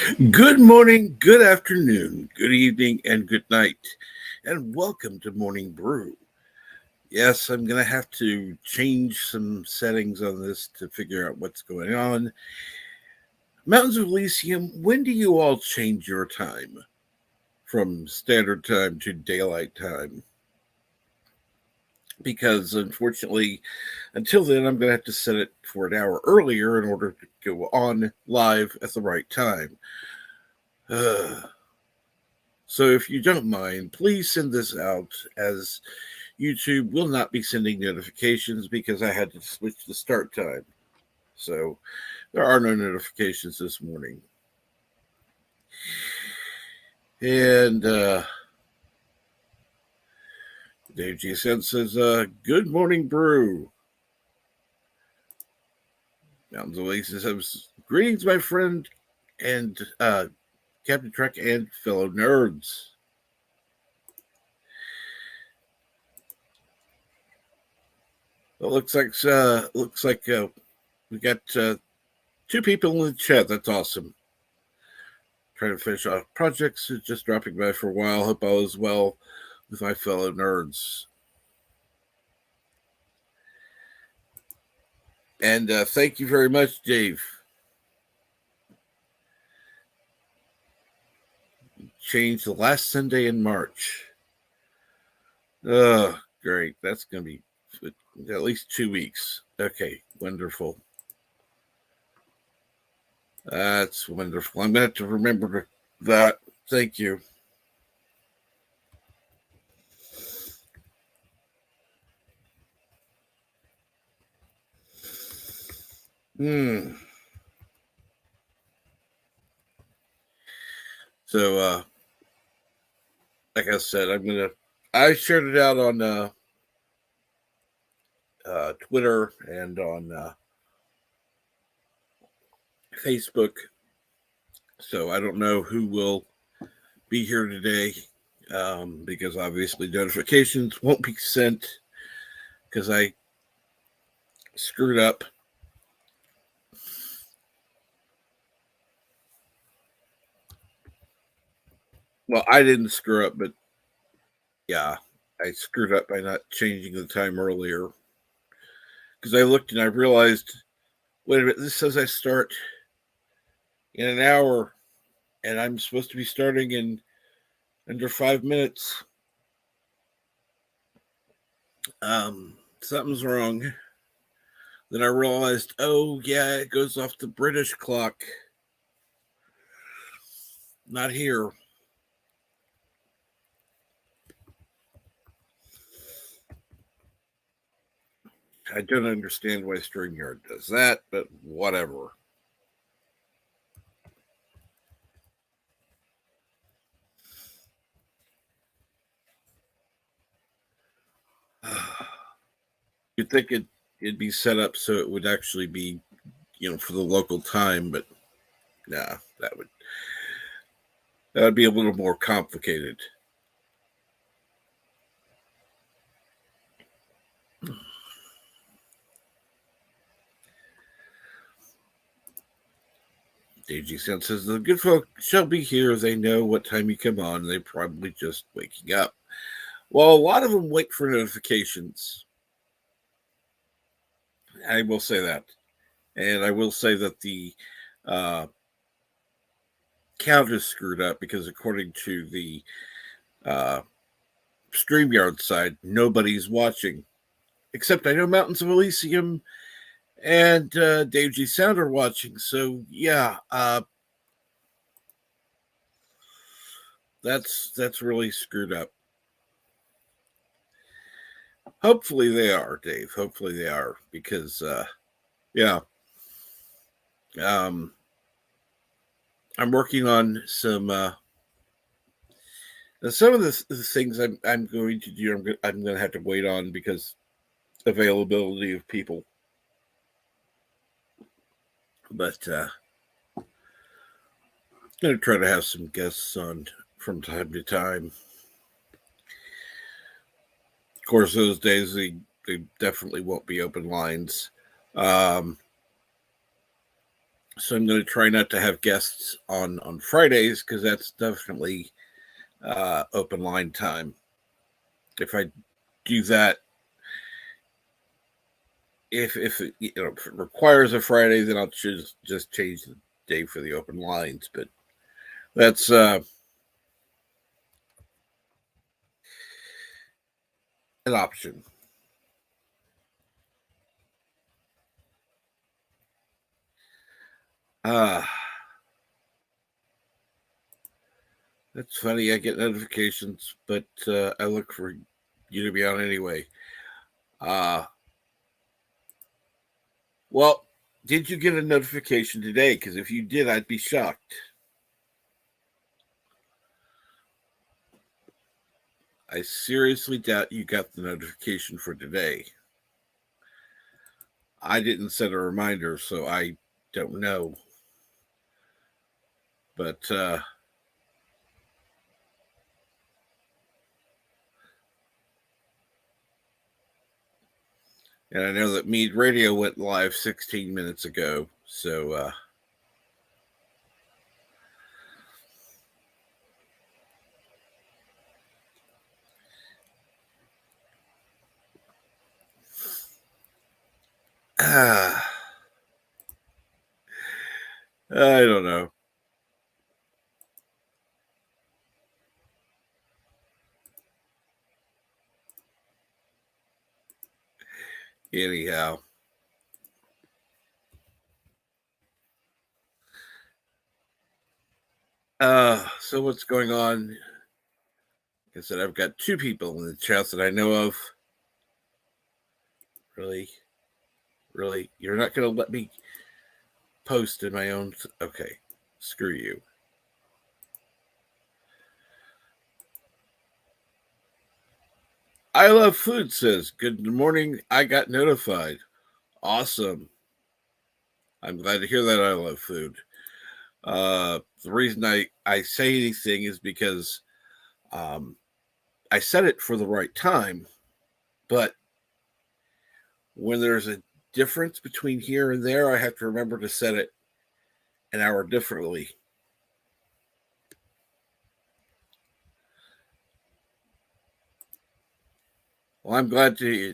Good morning, good afternoon, good evening, and good night, and welcome to Morning Brew. Yes, I'm going to have to change some settings on this to figure out what's going on. Mountains of Elysium, when do you all change your time from standard time to daylight time? Because unfortunately, until then, I'm going to have to set it for an hour earlier in order to go on live at the right time. So if you don't mind, please send this out, as YouTube will not be sending notifications because I had to switch the start time. So there are no notifications this morning. And Dave G. says, good morning, Brew. Mountains Oasis says, greetings, my friend, and Captain Trek and fellow nerds. Well, looks like we got two people in the chat. That's awesome. Trying to finish off projects, just dropping by for a while. Hope all is well with my fellow nerds. And thank you very much, Dave. Changed the last Sunday in March. Oh, great. That's going to be at least 2 weeks. Okay, wonderful. That's wonderful. I'm going to have to remember that. Thank you. So, like I said, I shared it out on Twitter and on Facebook. So I don't know who will be here today, because obviously notifications won't be sent because I screwed up. Well, I didn't screw up, but yeah, I screwed up by not changing the time earlier. Because I looked and I realized, wait a minute, this says I start in an hour, and I'm supposed to be starting in under 5 minutes. Something's wrong. Then I realized, oh yeah, it goes off the British clock, not here. I don't understand why StreamYard does that, but whatever. You'd think it'd be set up so it would actually be, for the local time, but nah, that would be a little more complicated. DG Sense says the good folk shall be here. They know what time you come on. They're probably just waking up. Well, a lot of them wait for notifications. I will say that. And I will say that the count is screwed up because according to the StreamYard side, nobody's watching. Except I know Mountains of Elysium and Dave G. Sound are watching. So, yeah, that's really screwed up. Hopefully they are, Dave. Hopefully they are, because yeah, I'm working on some of the things I'm going to do. I'm going to have to wait on because availability of people. But I'm going to try to have some guests on from time to time. Of course, those days they definitely won't be open lines. So I'm going to try not to have guests on Fridays because that's definitely open line time. If I do that, if it, if it requires a Friday, then I'll just change the day for the open lines. But that's an option. Uh, that's funny. I get notifications, but I look for you to be on anyway. Uh, well, did you get a notification today? Because if you did, I'd be shocked. I seriously doubt you got the notification for today. I didn't set a reminder, so I don't know. But and I know that Mead Radio went live 16 minutes ago. So I don't know. Anyhow, so what's going on? Like I said, I've got two people in the chat that I know of. Really, really, you're not going to let me post in my own. Okay, screw you. I Love Food says, "Good morning. I got notified. Awesome. I'm glad to hear that. I love food. The reason I say anything is because um, I set it for the right time, but when there's a difference between here and there, I have to remember to set it an hour differently. Well, I'm glad to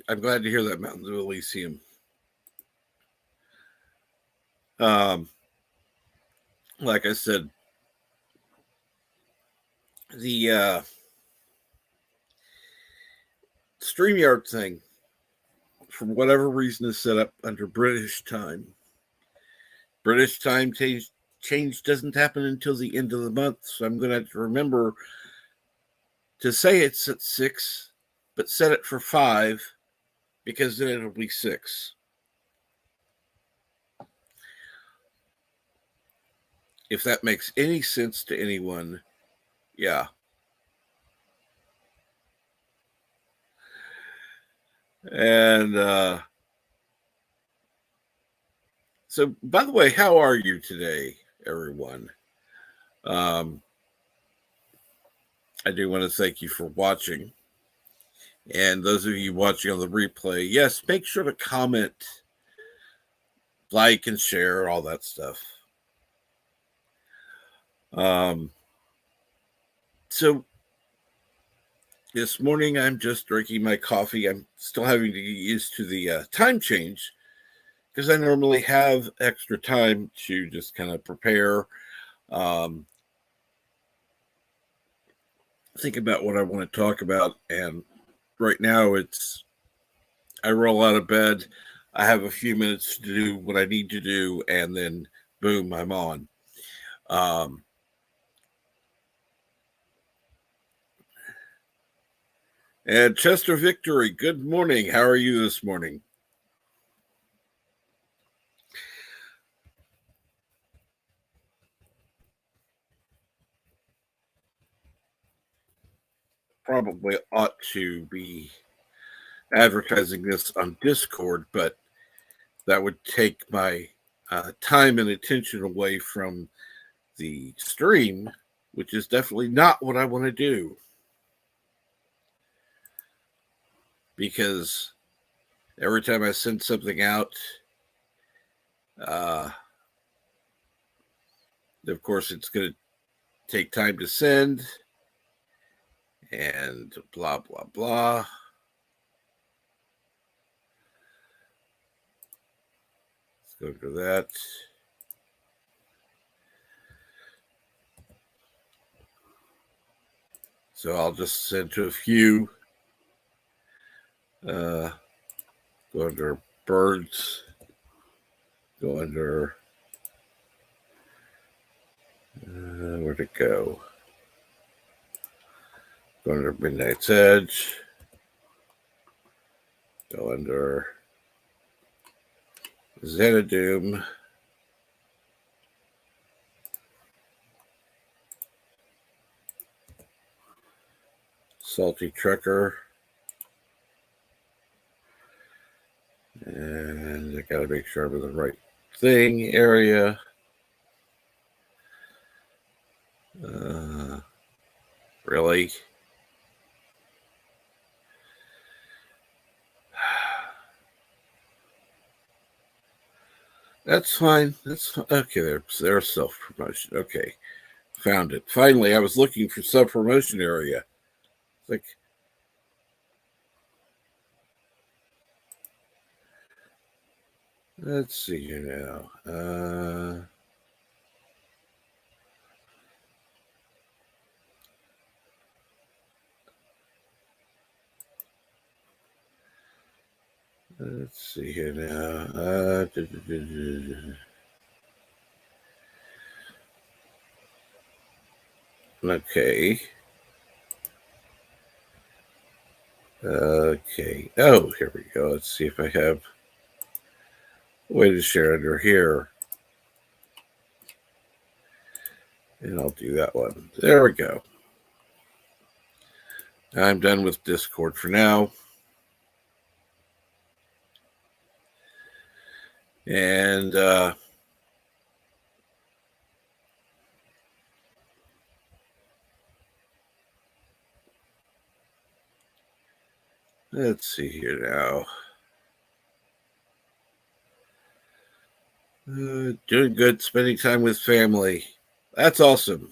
hear that, Mountains of Elysium. Um, like I said, the StreamYard thing, for whatever reason, is set up under British time. British time change doesn't happen until the end of the month, so I'm going to have to remember to say it's at 6, but set it for 5 because then it'll be 6. If that makes any sense to anyone, yeah. And so, by the way, how are you today, everyone? Um, I do want to thank you for watching. And those of you watching on the replay, yes, make sure to comment, like, and share, all that stuff. Um, so, this morning I'm just drinking my coffee. I'm still having to get used to the time change because I normally have extra time to just kind of prepare, um, think about what I want to talk about. And right now I roll out of bed, I have a few minutes to do what I need to do, and then boom, I'm on. Um, and Chester Victory, good morning. How are you this morning? Probably ought to be advertising this on Discord, but that would take my time and attention away from the stream, which is definitely not what I want to do. Because every time I send something out, uh, Of course, it's going to take time to send, and blah, blah, blah. Let's go to that. So I'll just send to a few. Go under birds. Go under... where'd it go? Go under Midnight's Edge. Go under Xanadoom. Salty Trucker. And I gotta make sure I'm in the right thing area. Really? That's fine. That's okay. There's self-promotion. Okay. Found it. Finally, I was looking for self-promotion area. It's like, let's see here now. Let's see here now. Okay. Okay. Oh, here we go. Let's see if I have a way to share under here. And I'll do that one. There we go. I'm done with Discord for now. And let's see here now. Doing good, spending time with family. That's awesome.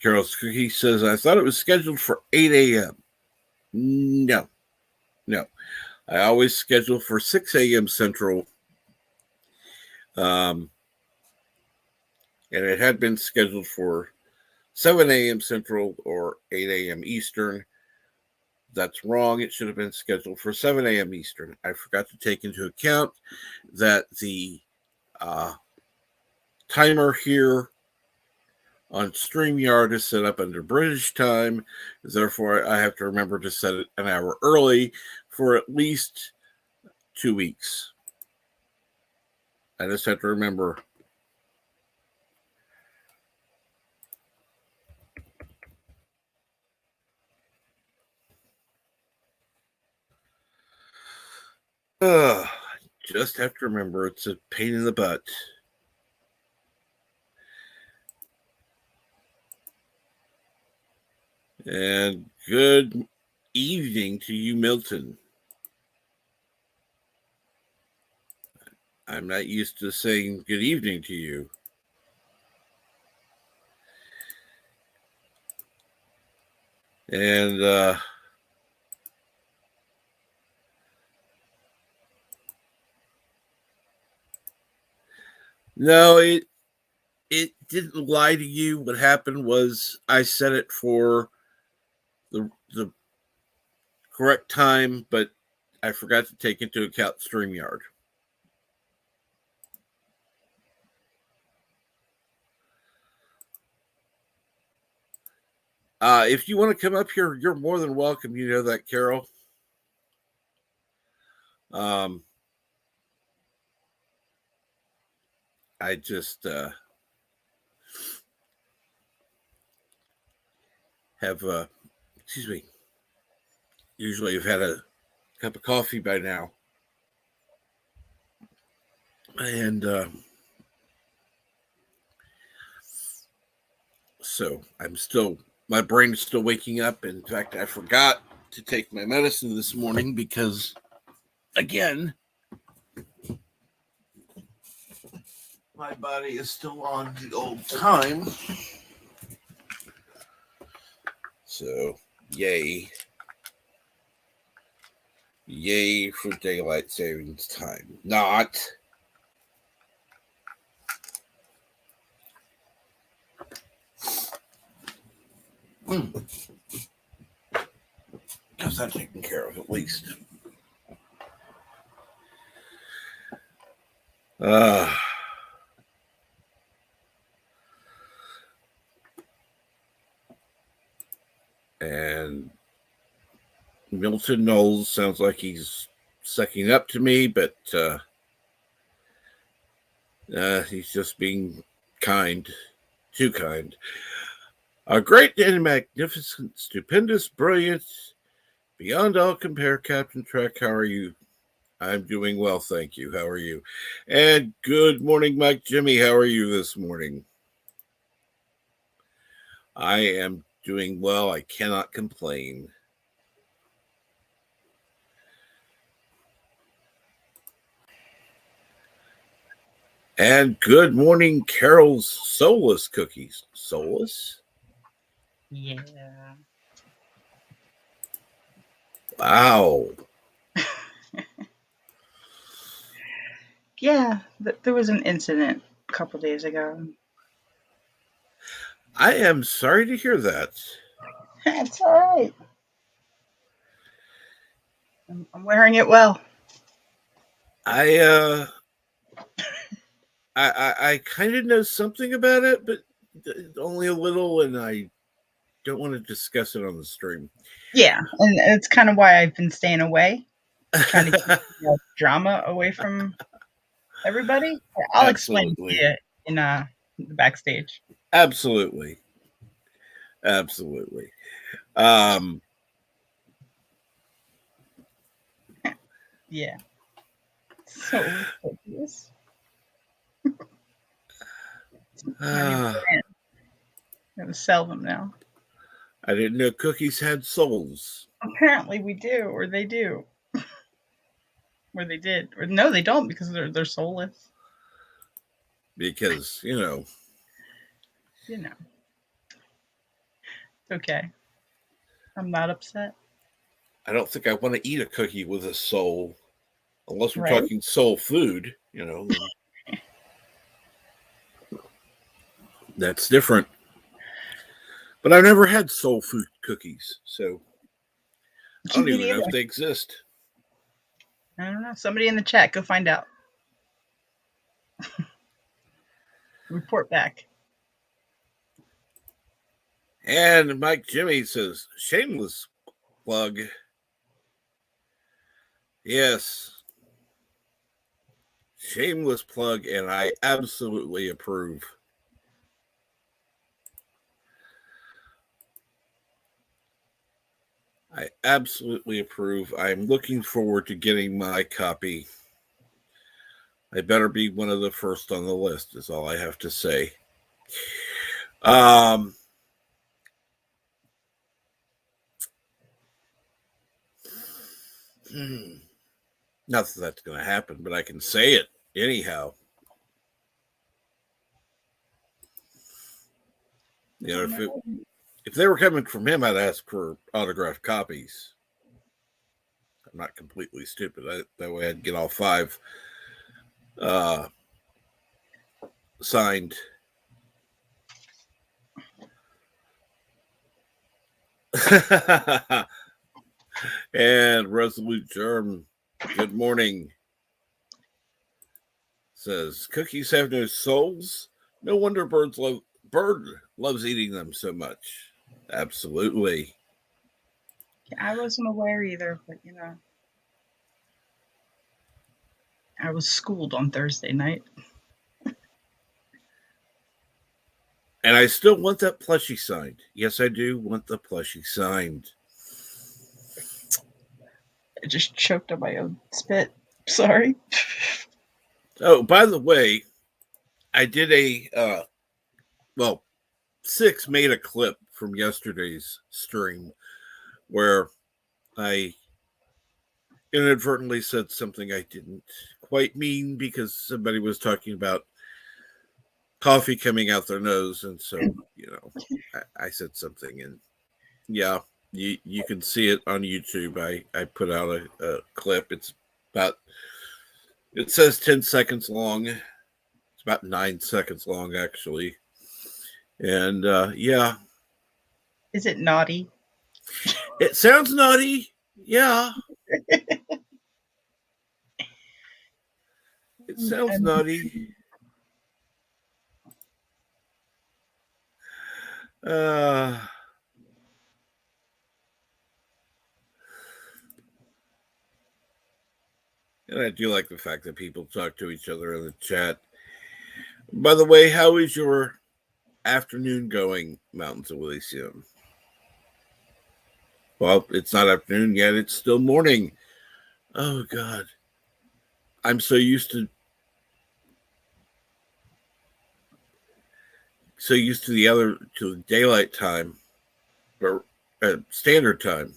Carol's Cookie says, I thought it was scheduled for 8 a.m. No. I always schedule for 6 a.m. Central. And it had been scheduled for 7 a.m. Central or 8 a.m. Eastern. That's wrong. It should have been scheduled for 7 a.m. Eastern. I forgot to take into account that the timer here on StreamYard is set up under British time. Therefore, I have to remember to set it an hour early for at least 2 weeks. I just have to remember. Just have to remember it's a pain in the butt. And good evening to you, Milton. I'm not used to saying good evening to you. And no, it didn't lie to you. What happened was I set it for the correct time, but I forgot to take into account StreamYard. If you want to come up here, you're more than welcome. You know that, Carol. I just have, excuse me, usually have had a cup of coffee by now. And so my brain is still waking up. In fact, I forgot to take my medicine this morning because, again, my body is still on the old time. So, yay. Yay for daylight savings time. Not. Got that taken care of at least. And Milton Knowles sounds like he's sucking up to me, but he's just being kind, too kind. Great and magnificent, stupendous, brilliant, beyond all compare, Captain Trek. How are you? I'm doing well, thank you. How are you? And good morning, Mike Jimmy. How are you this morning? I am doing well. I cannot complain. And good morning, Carol's Soulless Cookies. Soulless? Yeah. Wow. Yeah, there was an incident a couple days ago. I am sorry to hear that. That's all right. I'm wearing it well. I kind of know something about it, but only a little, and I don't want to discuss it on the stream. Yeah, and it's kind of why I've been staying away, trying to keep drama away from everybody. I'll explain to you in the backstage. Absolutely. Yeah. So ridiculous. Gotta sell them now. I didn't know cookies had souls. Apparently we do, or they do. Or they did. Or no, they don't because they're soulless. Because, you know. It's okay. I'm not upset. I don't think I want to eat a cookie with a soul. Unless we're talking soul food, you know. That's different. But I've never had soul food cookies, so I don't even know if they exist. I don't know. Somebody in the chat, go find out. Report back. And Mike Jimmy says, shameless plug. Yes. Shameless plug, and I absolutely approve. I absolutely approve. I'm looking forward to getting my copy. I better be one of the first on the list, is all I have to say. Not that that's going to happen, but I can say it anyhow. You know, if they were coming from him, I'd ask for autographed copies. I'm not completely stupid. That way I'd get all 5 signed. And Resolute Germ, good morning. Says cookies have no souls. No wonder bird loves eating them so much. Absolutely. I wasn't aware either, but I was schooled on Thursday night. And I still want that plushie signed. Yes, I do want the plushie signed. I just choked on my own spit. Sorry. Oh, by the way, I did Six made a clip from yesterday's stream where I inadvertently said something I didn't quite mean because somebody was talking about coffee coming out their nose, and so I said something, and yeah, you can see it on YouTube. I put out a clip. It says 10 seconds long. It's about 9 seconds long, actually. And yeah. Is it naughty? It sounds naughty. Yeah. It sounds naughty. And I do like the fact that people talk to each other in the chat. By the way, how is your afternoon going, Mountains of Elysium? Well, it's not afternoon yet. It's still morning. Oh, God. I'm so used to the daylight time, or standard time.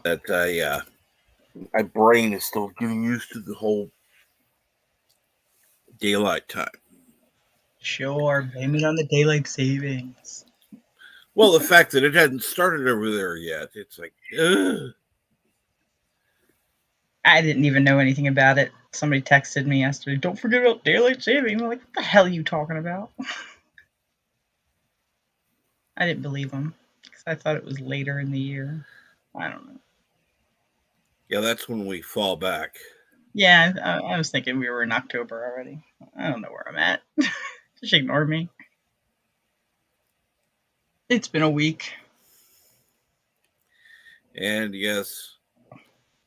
That my brain is still getting used to the whole daylight time. Sure, blame it on the daylight savings. Well, the fact that it hadn't started over there yet, it's like, ugh. I didn't even know anything about it. Somebody texted me yesterday, don't forget about daylight saving. I'm like, what the hell are you talking about? I didn't believe them because I thought it was later in the year. I don't know. Yeah, that's when we fall back. Yeah, I was thinking we were in October already. I don't know where I'm at. Just ignore me. It's been a week. And yes,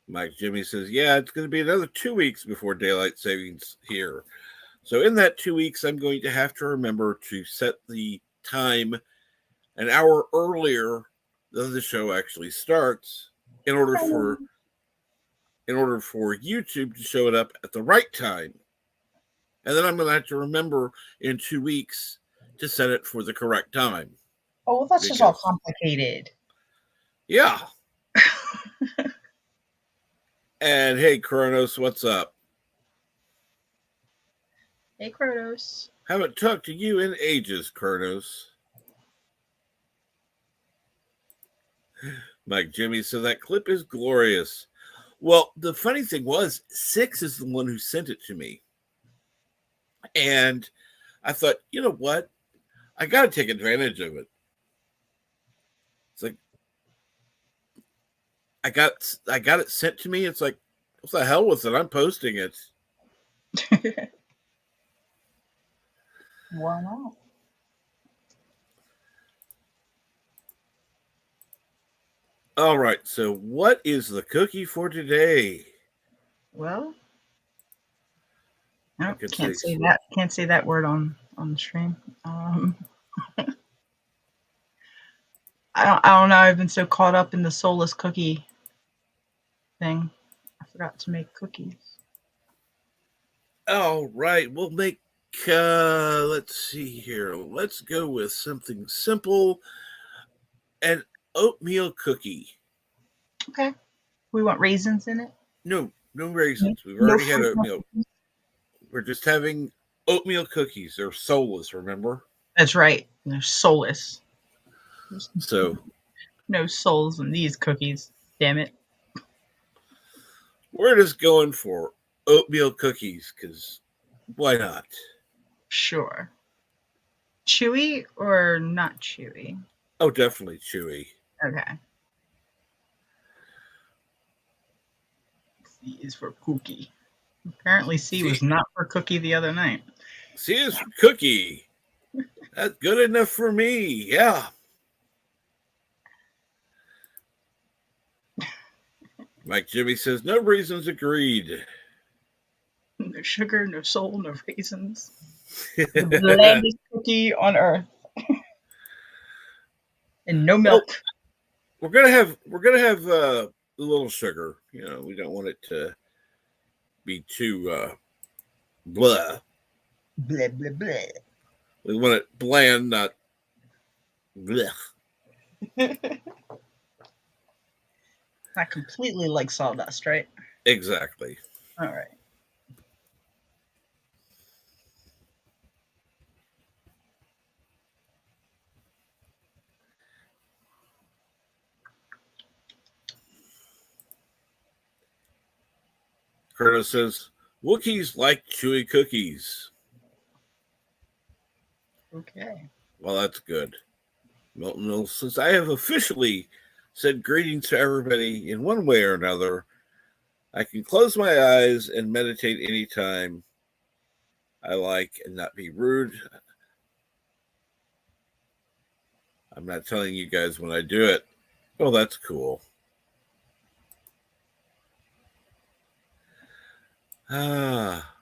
Mike Jimmy says, yeah, it's going to be another 2 weeks before daylight savings here. So in that 2 weeks, I'm going to have to remember to set the time an hour earlier than the show actually starts in order for YouTube to show it up at the right time. And then I'm going to have to remember in 2 weeks to set it for the correct time. Oh, well, that's just all complicated. Yeah. And hey, Kronos, what's up? Hey, Kronos. Haven't talked to you in ages, Kronos. Mike Jimmy said that clip is glorious. Well, the funny thing was, Six is the one who sent it to me. And I thought, you know what? I got to take advantage of it. It's like, I got it sent to me. It's like, what the hell with it? I'm posting it. Why not? All right. So, what is the cookie for today? Well, I can't say that. Can't say that word on the stream. I don't know. I've been so caught up in the soulless cookie thing. I forgot to make cookies. All right. We'll make, let's see here. Let's go with something simple. An oatmeal cookie. Okay. We want raisins in it? No raisins. We've already had oatmeal. We're just having oatmeal cookies. They're soulless, remember? That's right. They're soulless. So no souls in these cookies. Damn it. We're just going for oatmeal cookies because why not? Sure. Chewy or not chewy? Oh, definitely chewy. Okay. C is for cookie. Apparently C was not for cookie the other night. C is for cookie. That's good enough for me. Yeah. Mike Jimmy says, no reasons agreed. No sugar, no soul, no raisins. The blandest cookie on earth. And no milk. Well, we're gonna have a little sugar. You know, we don't want it to be too blah. Blah, blah, blah. We want it bland, not blech. Not completely like sawdust, right? Exactly. All right. Curtis says, Wookiees like chewy cookies. Okay. Well, that's good. Milton Mills says, I have officially said greetings to everybody in one way or another. I can close my eyes and meditate anytime I like and not be rude. I'm not telling you guys when I do it. Oh, that's cool. Ah.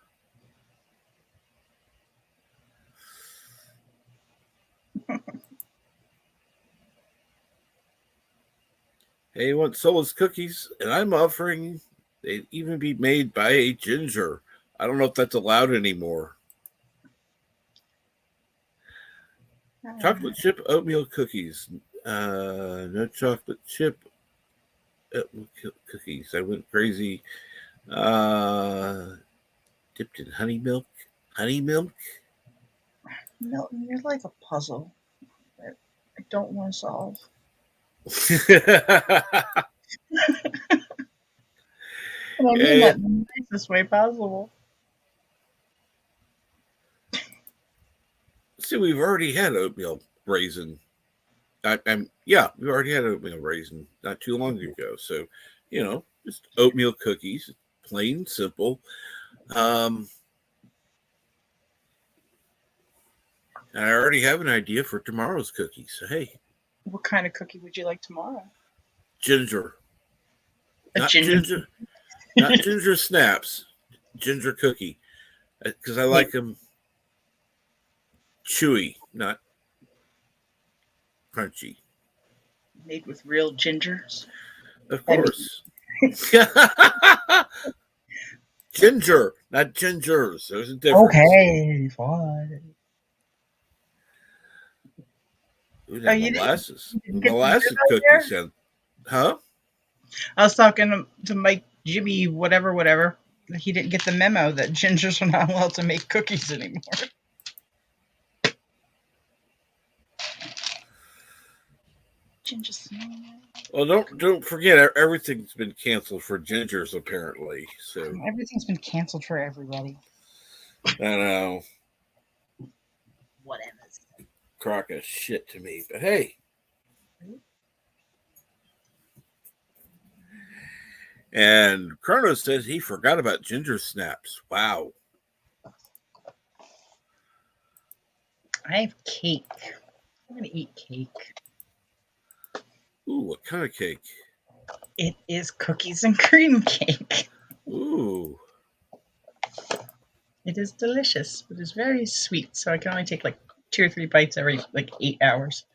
Hey, you want Solace cookies? And I'm offering they'd even be made by a ginger. I don't know if that's allowed anymore. Chocolate chip oatmeal cookies. No chocolate chip cookies. I went crazy. Dipped in honey milk. Honey milk? Milton, you're like a puzzle that I don't want to solve. And I mean that in the nicest way possible. See, we've already had oatmeal raisin. We've already had oatmeal raisin not too long ago. So, just oatmeal cookies, plain simple. I already have an idea for tomorrow's cookies. So, hey, What kind of cookie would you like tomorrow? ginger, A not ginger. ginger, not ginger snaps, ginger cookie, because I like them chewy, not crunchy. Made with real gingers. Of course. Ginger, not gingers. There's a difference. Okay, fine. Ooh, that You molasses. didn't get the Molasses memo cookie there? sound. Huh? I was talking to Mike Jimmy, whatever. He didn't get the memo that gingers are not allowed to make cookies anymore. Ginger snaps. Well, don't forget everything's been canceled for gingers apparently. So Everything's been canceled for everybody. I know. Whatever. Crock of shit to me, but hey. And Kronos says he forgot about ginger snaps. Wow. I have cake. I'm gonna eat cake. Ooh, what kind of cake? It is cookies and cream cake. Ooh. It is delicious. It is very sweet, so I can only take like 2 or 3 bites every like 8 hours.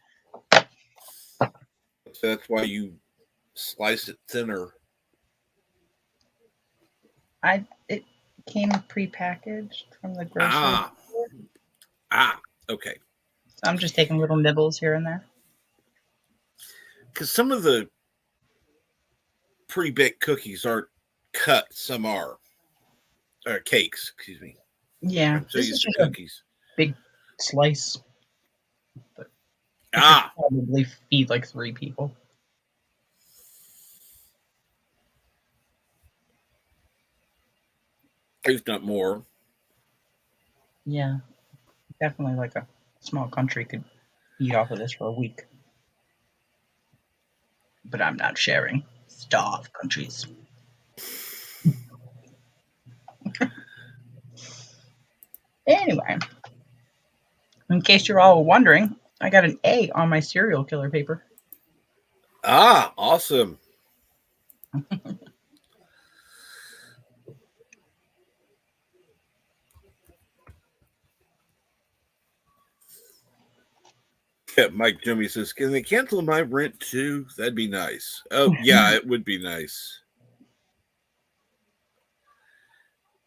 That's why you slice it thinner. It came prepackaged from the grocery store. Okay. So I'm just taking little nibbles here and there. Because some of the pre-baked cookies aren't cut, some are. Or cakes, excuse me. Yeah, I'm so this used is to just a cookies. big slice. But I could probably feed like 3 people. If not more. Yeah, definitely like a small country could eat off of this for a week. But I'm not sharing. Starved countries. Anyway, in case you're all wondering, I got an A on my serial killer paper. Awesome. Yeah, Mike Jimmy says, can they cancel my rent too? That'd be nice. Oh, yeah, it would be nice.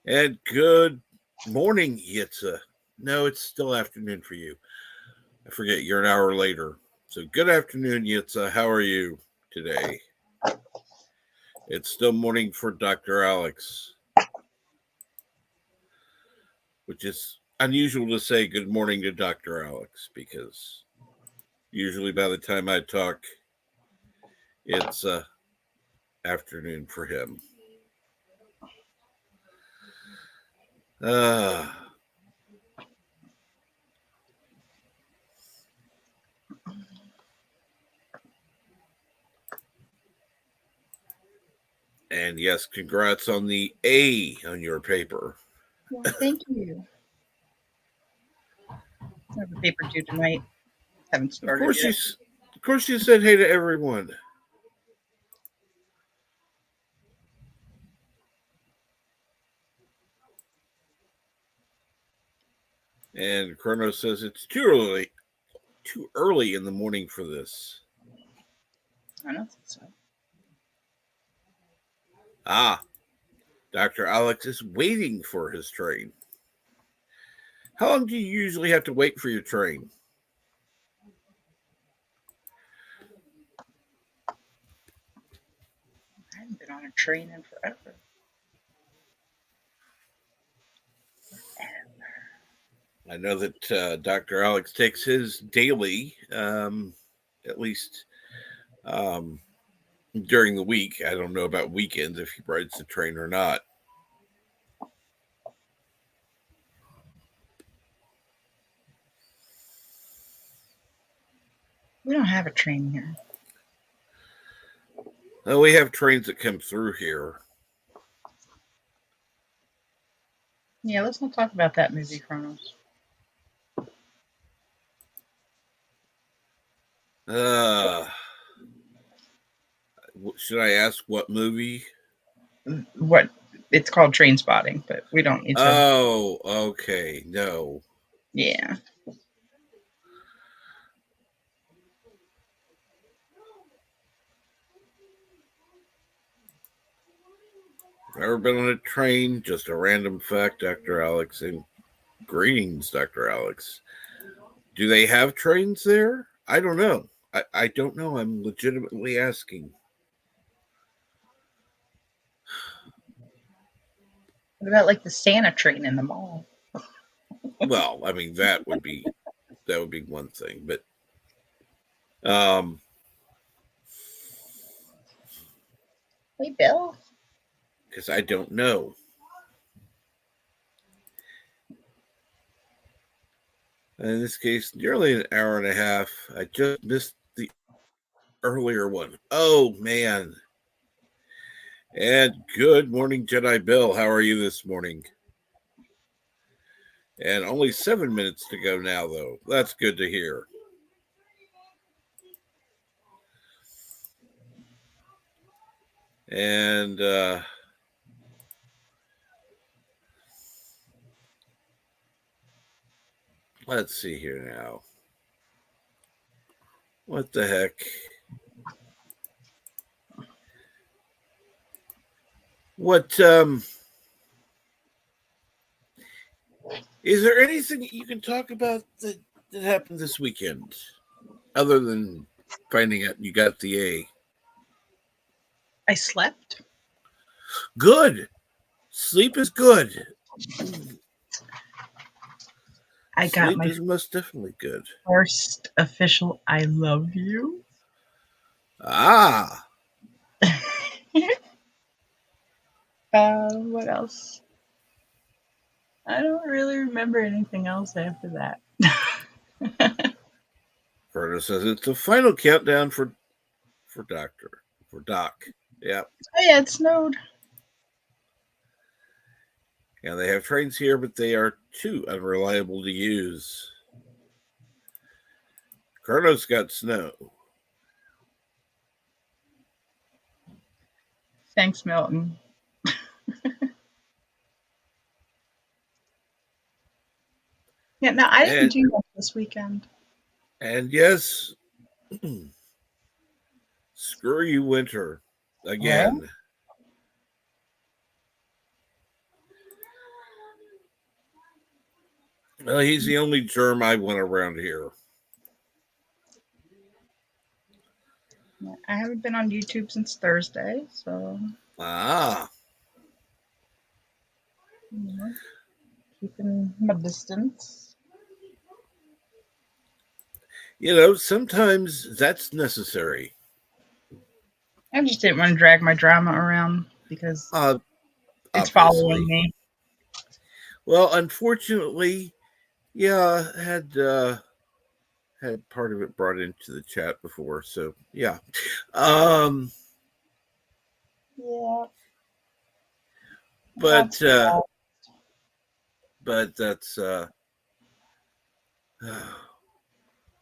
And good morning, Yitza. No, it's still afternoon for you. I forget, you're an hour later. So good afternoon, Yitza. How are you today? It's still morning for Dr. Alex, which is unusual to say good morning to Dr. Alex because usually by the time I talk, it's afternoon for him. And yes, congrats on the A on your paper. Well, thank you. I have a paper due tonight. Haven't started yet. Of course, you said hey to everyone. And Chrono says it's too early in the morning for this. I don't think so. Dr. Alex is waiting for his train. How long do you usually have to wait for your train? I haven't been on a train in forever. I know that Dr. Alex takes his daily, at least during the week. I don't know about weekends if he rides the train or not. We don't have a train here. We have trains that come through here. Yeah, let's not talk about that movie, Chronos. Should I ask what movie? What it's called Train Spotting, but we don't need to. Oh, okay. No. Yeah. Never been on a train. Just a random fact, Dr. Alex. And greetings, Dr. Alex. Do they have trains there? I don't know. I don't know. I'm legitimately asking. What about like the Santa train in the mall? Well, I mean that would be one thing, but Hey, Bill. because I don't know. In this case, nearly an hour and a half. I just missed the earlier one. Oh man. And good morning, Jedi Bill. How are you this morning? And only 7 minutes to go now, though. That's good to hear. And let's see here now. What the heck? What is there anything that you can talk about that happened this weekend, other than finding out you got the A? I slept. Good. Sleep is good. I got my Sleep is most definitely good. first official I love you. Ah. What else? I don't really remember anything else after that. Frodo says it's the final countdown for Doc. Yeah. Oh yeah, it snowed. Yeah, they have trains here, but they are too unreliable to use. Carlos got snow. Thanks, Milton. Yeah, no, I didn't do much this weekend. And yes, screw you, Winter. Again. Well, he's the only germ I want around here. I haven't been on YouTube since Thursday, so you know, keeping my distance. Sometimes that's necessary. I just didn't want to drag my drama around because Uh, it's following Obviously. me. Well, unfortunately, yeah, had part of it brought into the chat before, so yeah. Um, Yeah, but that's all. but that's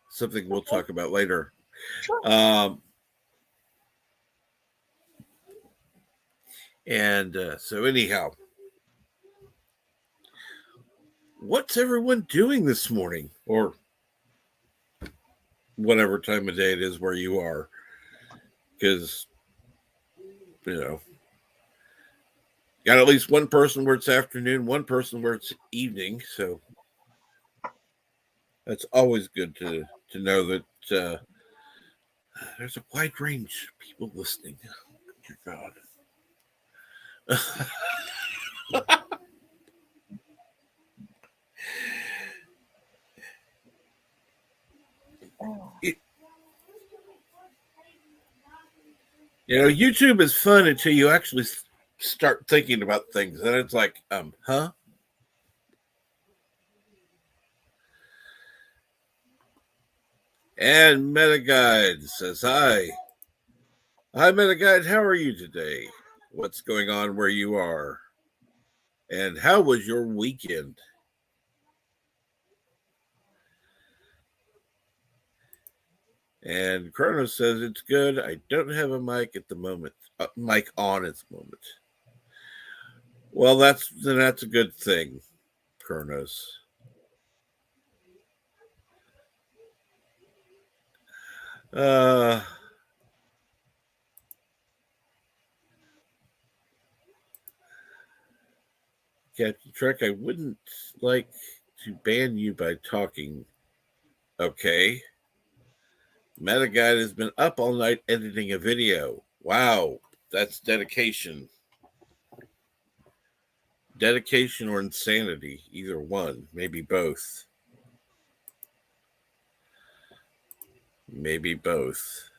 something we'll Okay, talk about later. sure. Um, and so anyhow, what's everyone doing this morning, or whatever time of day it is where you are? Because you know, got at least one person where it's afternoon, one person where it's evening. So that's always good to know that there's a wide range of people listening. Dear God. Oh, It, YouTube is fun until you actually start thinking about things. And it's like, huh? And MetaGuide says, hi. Hi, MetaGuide. How are you today? What's going on where you are? And how was your weekend? And Chronos says it's good. I don't have a mic at the moment. Mic on at the moment. Well, that's a good thing, Chronos. Uh, Captain Trek, I wouldn't like to ban you by talking. Okay. MetaGuide has been up all night editing a video. Wow, that's dedication. Dedication or insanity, either one, maybe both. Maybe both.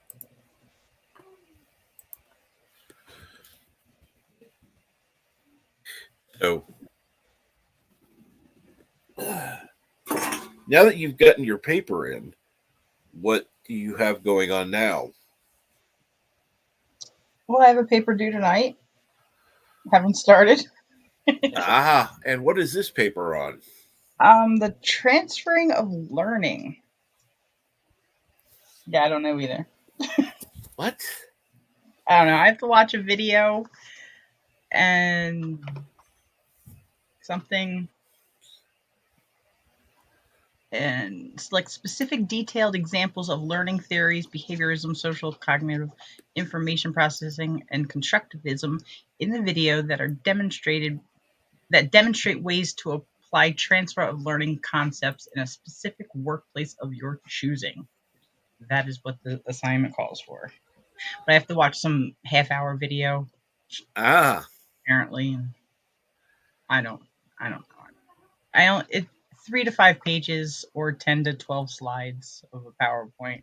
So now that you've gotten your paper in, what do you have going on now? well, I have a paper due tonight. Haven't started. And what is this paper on? The transferring of learning. Yeah, I don't know either. What? I don't know. I have to watch a video and something and select specific detailed examples of learning theories, behaviorism, social, cognitive, information processing, and constructivism in the video that demonstrate ways to apply transfer of learning concepts in a specific workplace of your choosing. That is what the assignment calls for. But I have to watch some half-hour video Ah, apparently. I don't I don't know. I don't it 3 to 5 pages or 10 to 12 slides of a PowerPoint.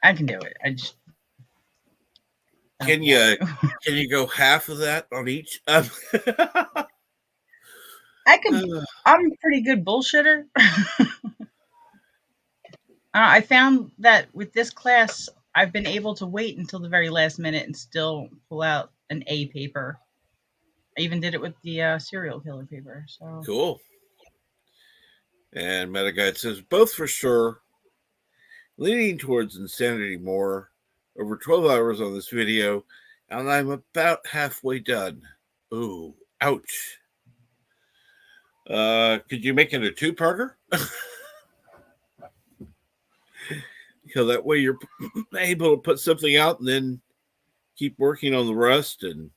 I can do it. I just don't can want you to. can you go half of that on each? I could. I'm a pretty good bullshitter. I found that with this class, I've been able to wait until the very last minute and still pull out an A paper. I even did it with the serial killer paper. So Cool. And MetaGuide says both for sure. Leaning towards insanity more. Over 12 hours on this video, and I'm about halfway done. Ooh, ouch. Could you make it a two-parter? That way you're able to put something out and then keep working on the rest and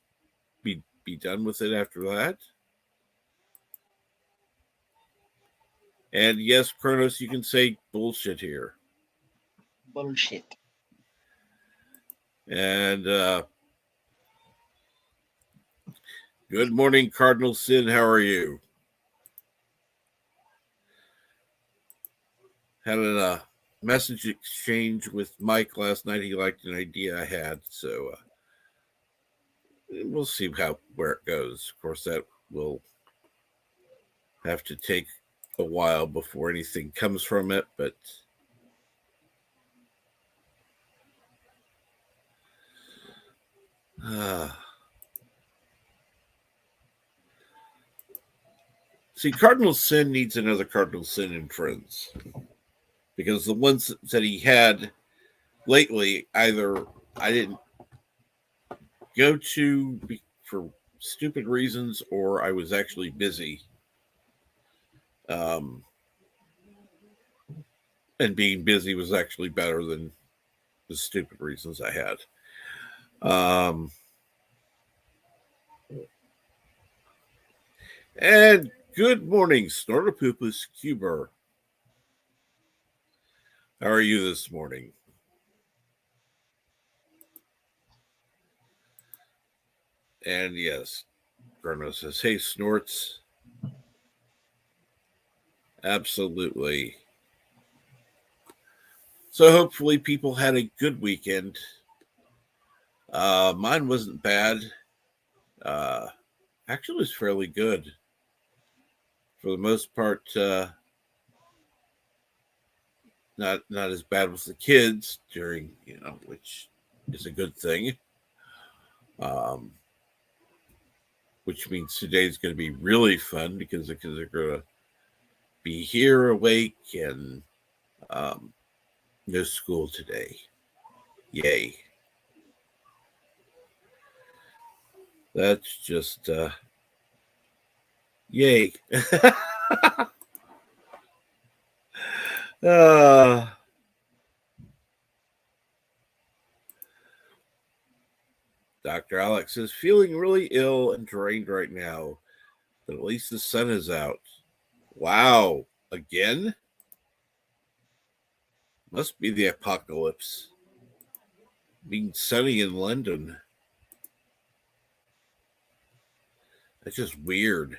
be done with it after that. And yes, Kronos, you can say bullshit here. bullshit. And good morning, Cardinal Sin. How are you? Had a message exchange with Mike last night. He liked an idea I had, so we'll see where it goes. Of course, that will have to take a while before anything comes from it, but see, Cardinal Sin needs another Cardinal Sin in Friends, because the ones that he had lately, either I didn't go to for stupid reasons, or I was actually busy. Um, and being busy was actually better than the stupid reasons I had. And good morning, Snortopoopus Cuber. How are you this morning? And yes, Bruno says, hey, Snorts. Absolutely. So hopefully people had a good weekend. Mine wasn't bad. Actually, it was fairly good. For the most part, not as bad with the kids during, which is a good thing. Which means today's going to be really fun because the kids are going to be here awake and no school today. Yay. That's just yay. uh, Dr. Alex is feeling really ill and drained right now, but at least the sun is out. Wow. Again? Must be the apocalypse. Being sunny in London. That's just weird.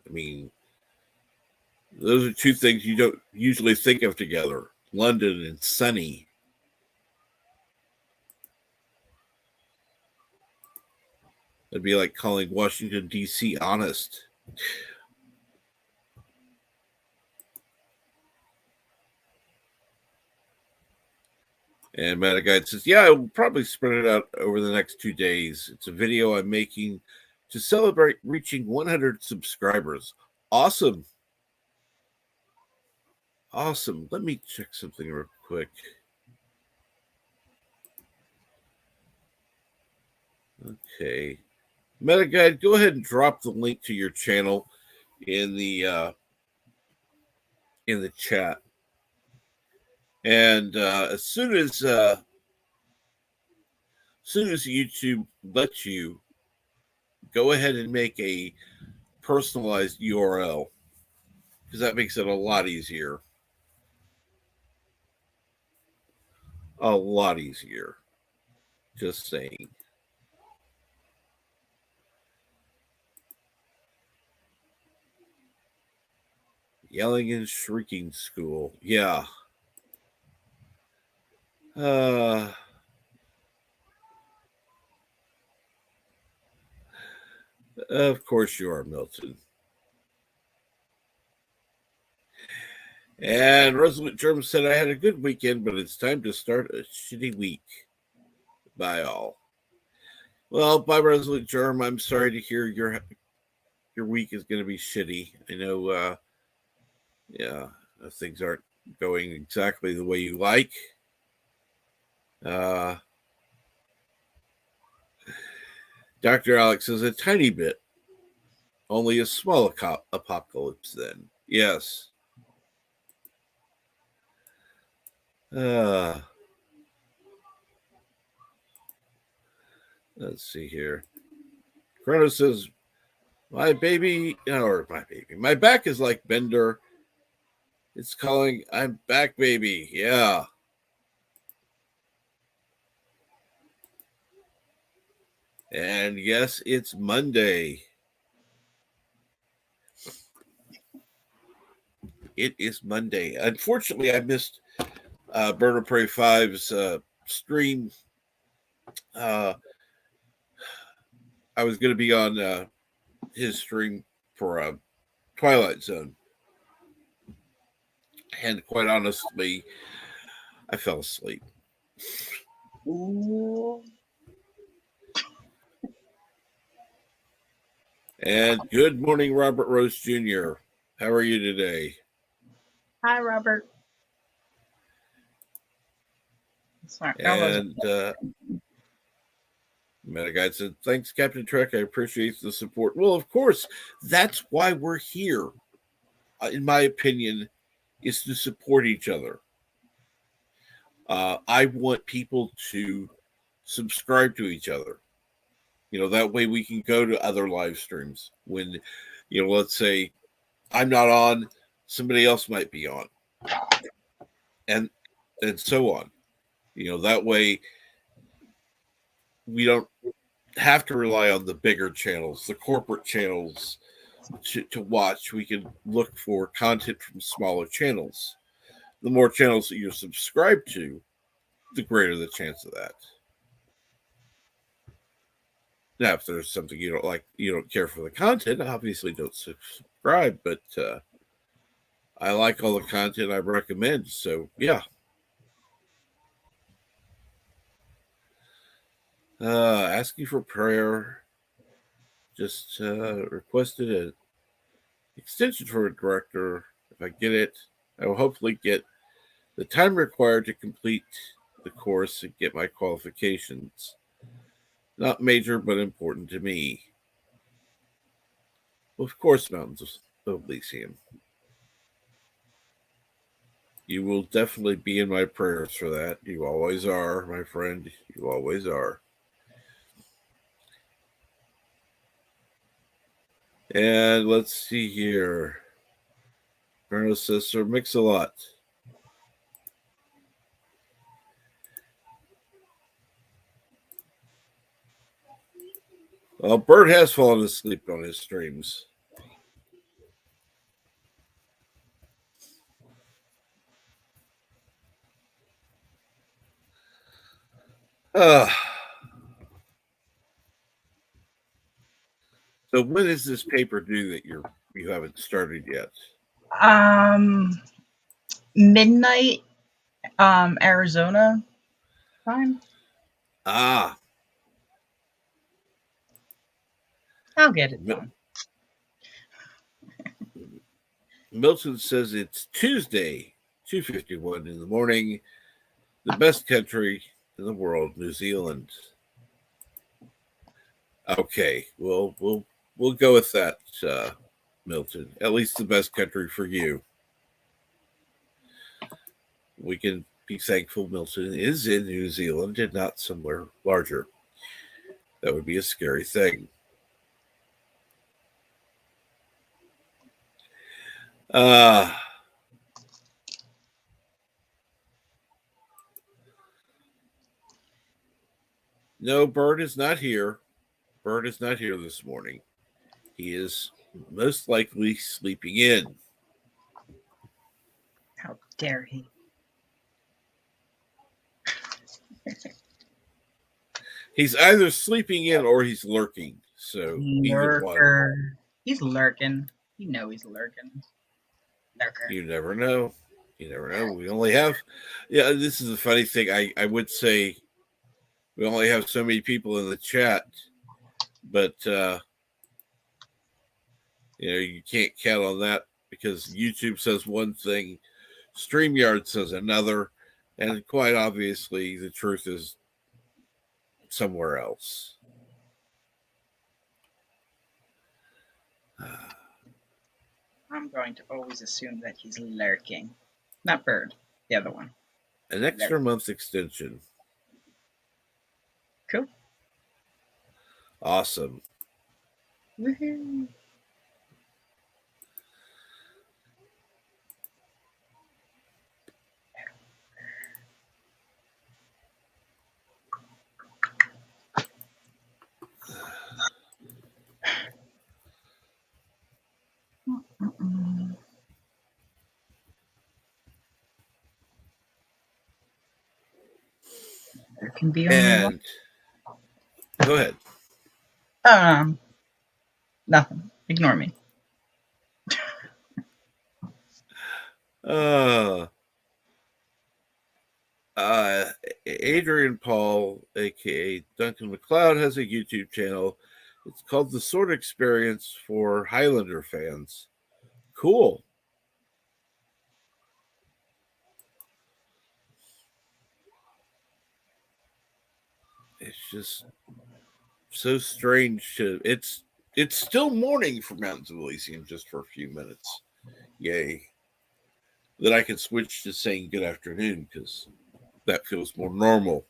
I mean, those are two things you don't usually think of together. London and sunny. That'd be like calling Washington, D.C. honest. And MetaGuide says, yeah, I will probably spread it out over the next 2 days. It's a video I'm making to celebrate reaching 100 subscribers. Awesome. Awesome. Let me check something real quick. Okay. MetaGuide, go ahead and drop the link to your channel in the chat. And as soon as YouTube lets you, go ahead and make a personalized URL, because that makes it a lot easier. A lot easier. Just saying. Yelling and shrieking school. Yeah. Of course you are, Milton. And Resolute Germ said, I had a good weekend, but it's time to start a shitty week. Bye, all. Well, bye, Resolute Germ. I'm sorry to hear your week is going to be shitty. I know, things aren't going exactly the way you like. Dr. Alex says, a tiny bit. Only a small apocalypse then. Yes. Let's see here. Chrono says, my back is like Bender. It's calling, I'm back, baby. Yeah. And yes, it's Monday. It is Monday. Unfortunately, I missed Bird of Prey 5's stream. Uh, I was going to be on his stream for Twilight Zone. And quite honestly, I fell asleep. Ooh. And good morning, Robert Rose Jr. How are you today? Hi, Robert. Sorry, I almost. And Metaguide said, thanks, Captain Trek. I appreciate the support. Well, of course, that's why we're here, in my opinion, is to support each other. I want people to subscribe to each other. That way we can go to other live streams when, let's say I'm not on, somebody else might be on, and so on. That way we don't have to rely on the bigger channels, the corporate channels to watch. We can look for content from smaller channels. The more channels that you're subscribed to, the greater the chance of that. Now, if there's something you don't like, you don't care for the content, obviously don't subscribe. But I like all the content I recommend. So, yeah. Asking for prayer. Just requested an extension for a director. If I get it, I will hopefully get the time required to complete the course and get my qualifications. Not major, but important to me. Of course, Mountains of Elysium. You will definitely be in my prayers for that. You always are, my friend. You always are. And let's see here. Bruno says, Sir Mix-a-Lot. Well, Bert has fallen asleep on his streams. Uh, so when is this paper due that you haven't started yet? Midnight, Arizona time. Ah, I'll get it done. Milton says it's Tuesday, 2:51 in the morning. The best country in the world, New Zealand. Okay, we'll go with that, Milton. At least the best country for you. We can be thankful Milton is in New Zealand and not somewhere larger. That would be a scary thing. Uh no, Bird is not here. Bird is not here this morning. He is most likely sleeping in. How dare he? He's either sleeping in or he's lurking. So either one. Lurker. He's lurking. You know he's lurking. Lurker. You never know. You never know. We only have, yeah, this is a funny thing. I would say we only have so many people in the chat, but, you can't count on that because YouTube says one thing, StreamYard says another, and quite obviously the truth is somewhere else. I'm going to always assume that he's lurking. Not Bird, the other one. An extra month extension. Cool. Awesome. Woohoo. can be only one. And go ahead. Nothing. Ignore me. Uh, uh, Adrian Paul, aka Duncan McLeod, has a YouTube channel. It's called The Sword Experience for Highlander fans. Cool. It's just so strange to it's still morning for Mountains of Elysium just for a few minutes. Yay. That I can switch to saying good afternoon because that feels more normal.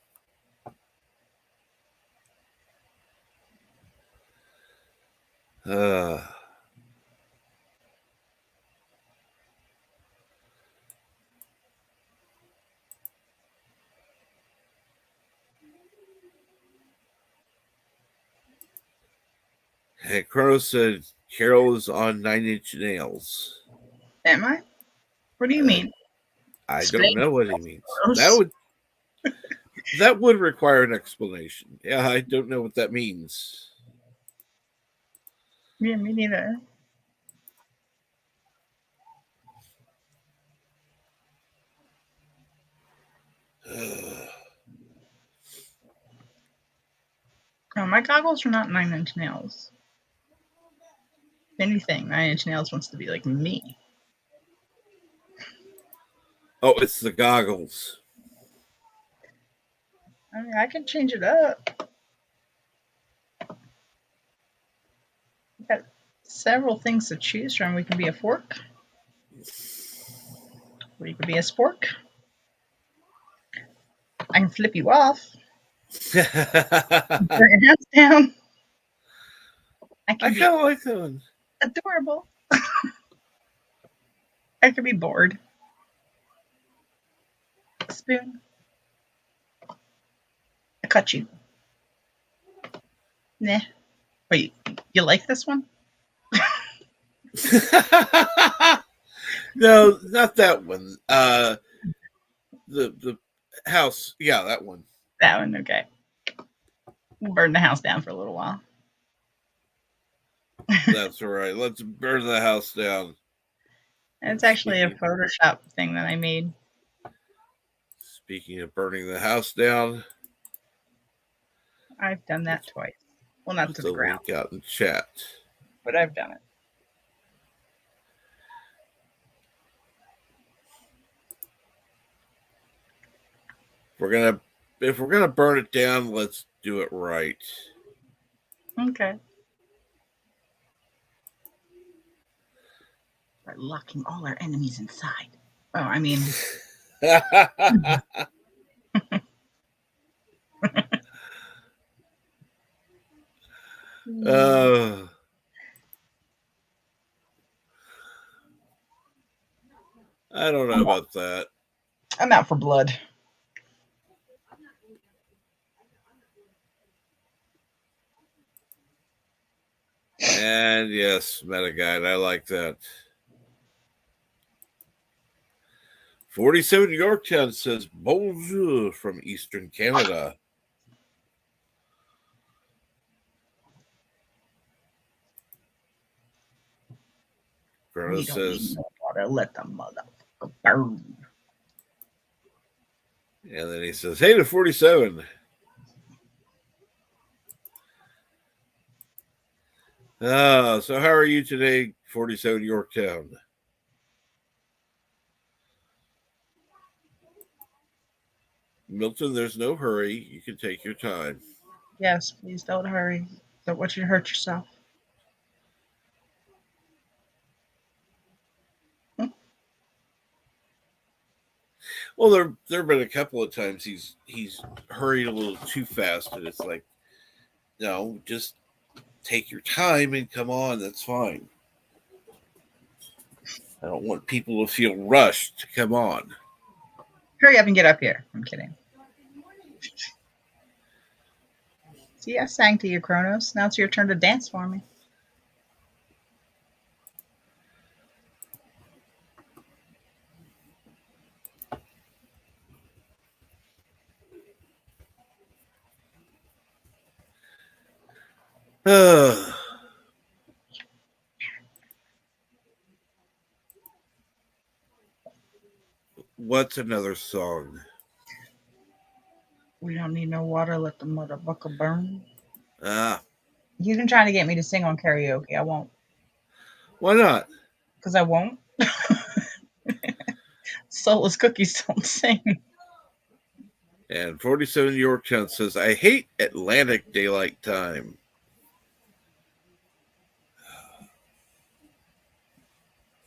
Uh and Chrono said Carol is on 9 Inch Nails. Am I? What do you Uh, mean? I don't Explain. know what he means. Gross. That would require an explanation. Yeah, I don't know what that means. Yeah, me neither. No, my goggles are not 9 Inch Nails. If anything, 9 Inch Nails wants to be like me. Oh, it's the goggles. I mean, I can change it up. We've got several things to choose from. We can be a fork. We could be a spork. I can flip you off. Turn your hands down. I I can be kind of like that one. adorable. I could be bored. A spoon. I cut you. Nah. Wait, you like this one? No, not that one. The house. Yeah, that one. That one, okay. We'll burn the house down for a little while. That's all right. Let's burn the house down. And it's actually a Speaking Photoshop thing that I made. speaking of burning the house down, I've done that let's twice. Well, not put to the the ground, link out in chat. but I've done it. If we're gonna burn it down, let's do it right. Okay. We're locking all our enemies inside. Oh, I mean, uh, I don't know about that. I'm out for blood. And yes, Metaguide, I like that. 47 Yorktown says bonjour from Eastern Canada. Greta We don't need says, no water. Let the motherfucker burn. and then he says, hey to 47. So how are you today, 47 Yorktown? Milton, there's no hurry. You can take your time. Yes, please don't hurry. Don't want you to hurt yourself. Well, there have been a couple of times he's hurried a little too fast, and it's like, no, just take your time and come on. That's fine. I don't want people to feel rushed to come on. Hurry up and get up here. I'm kidding. See, I sang to you, Kronos. Now it's your turn to dance for me. What's another song? We don't need no water, let the motherfucker burn. Ah, He's been trying to get me to sing on karaoke. I won't. why not? Because I won't. Soulless cookies don't sing. And 47 Yorktown says, I hate Atlantic Daylight Time.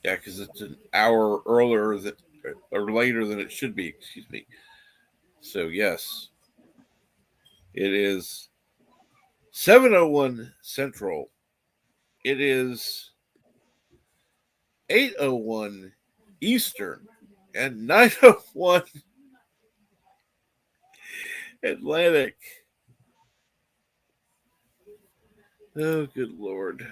Yeah, because it's an hour earlier that or later than it should be. Excuse me. So yes, it is 7:01 Central. It is 8:01 Eastern, and 9:01 Atlantic. Oh, good lord!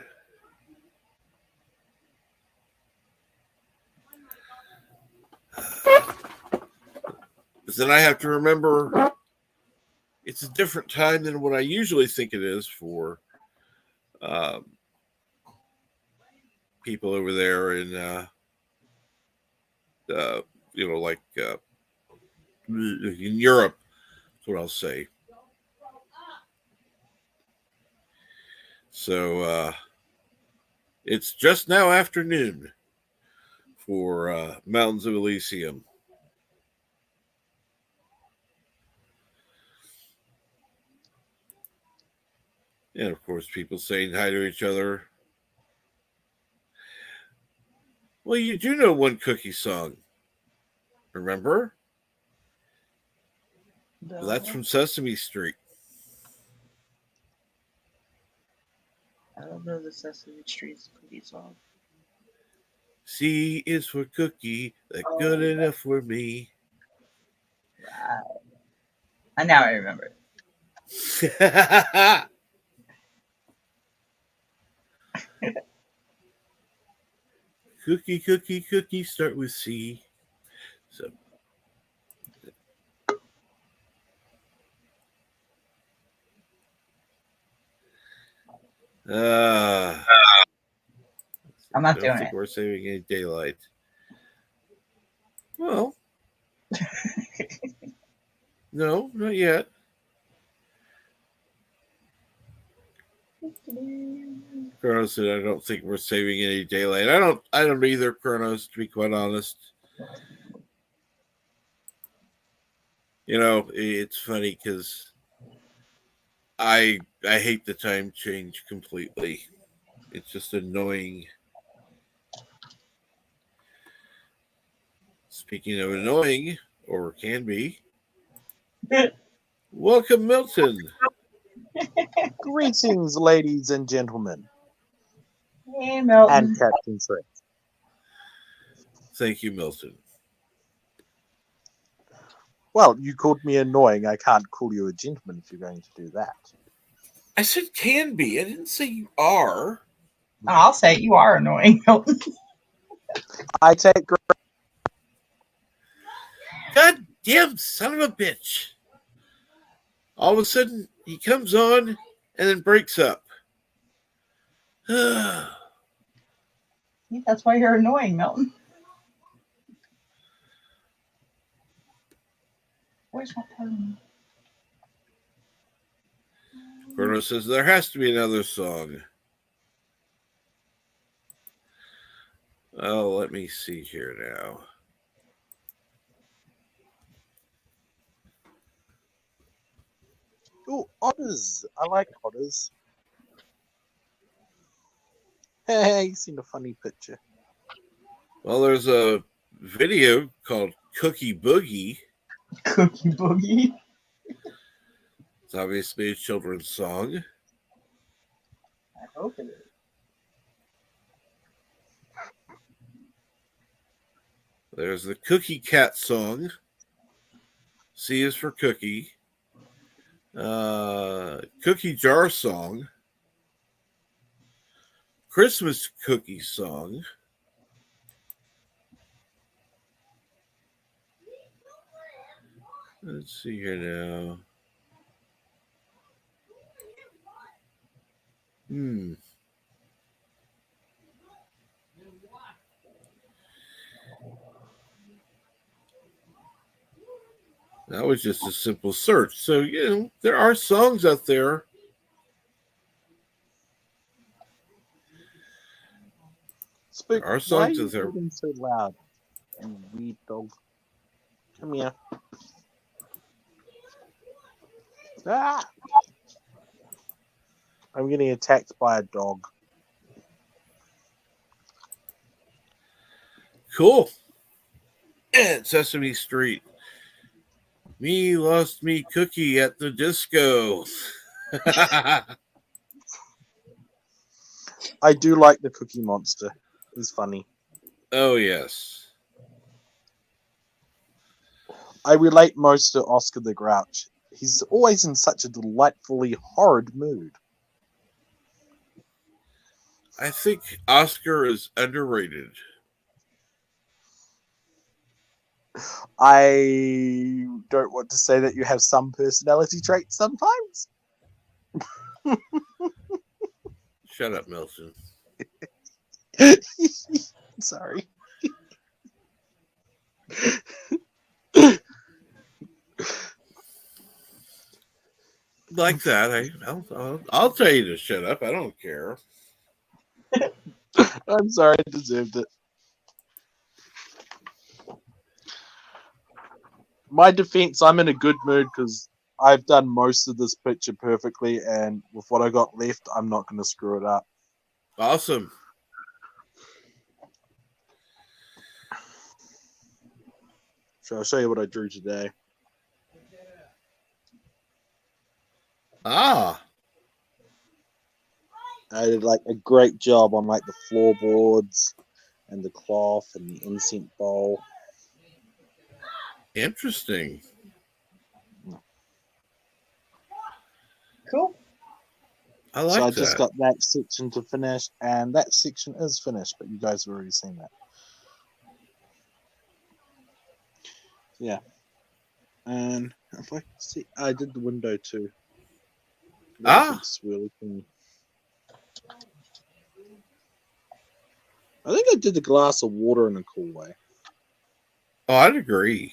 But then I have to remember it's a different time than what I usually think it is for um, people over there in uh, like in Europe. That's what I'll say. So it's just now afternoon for Mountains of Elysium. And of course, people saying hi to each other. Well, you do know one Cookie song, remember? Well, that's No. from Sesame Street. I don't know the Sesame Street cookie song. C is for cookie, that good Oh, enough for me. right. And now I remember it. Cookie, cookie, cookie, start with C. So, uh, I'm not don't doing think it. we're saving any daylight. Well, no, not yet. Chronos said, "I don't think we're saving any daylight. I don't either, Chronos. To be quite honest, it's funny because I hate the time change completely. It's just annoying. Speaking of annoying, or can be, welcome, Milton. Greetings, ladies and gentlemen, Hey, and Milton. Captain Trent. Thank you, Milton. Well, you called me annoying. I can't call you a gentleman if you're going to do that. I said can be. I didn't say you are. Oh, I'll say it. You are annoying, Milton. I take great. God damn son of a bitch. All of a sudden, he comes on and then breaks up. That's why you're annoying, Milton. Where's my pen? Chrono says there has to be another song. Oh, let me see here now. Oh, otters. I like otters. Hey, seen a funny picture. Well, there's a video called Cookie Boogie. Cookie Boogie. It's obviously a children's song. I hope it is. There's the Cookie Cat song. C is for cookie. Cookie Jar song. Christmas cookie song. Let's see here now. Hmm. That was just a simple search. So, there are songs out there. Spook, There are why are songs you out there. getting so loud? You weird dog. Come here. Ah! I'm getting attacked by a dog. Cool. And Sesame Street. Me lost me cookie at the disco. I do like the Cookie Monster. He's funny. Oh, yes. I relate most to Oscar the Grouch. He's always in such a delightfully horrid mood. I think Oscar is underrated. I don't want to say that you have some personality traits sometimes. Shut up, Milton. Sorry. Like that. I'll tell you to shut up. I don't care. I'm sorry, I deserved it. My defense, I'm in a good mood because I've done most of this picture perfectly, and with what I got left, I'm not going to screw it up. Awesome. So I'll show you what I drew today. Ah, I did like a great job on like the floorboards and the cloth and the incense bowl. interesting. Cool. I like So I that. just got that section to finish, and that section is finished, but you guys have already seen that. Yeah. And if I see, I did the window too. Ah. Big swirly thing. I think I did the glass of water in a cool way. Oh, I'd agree.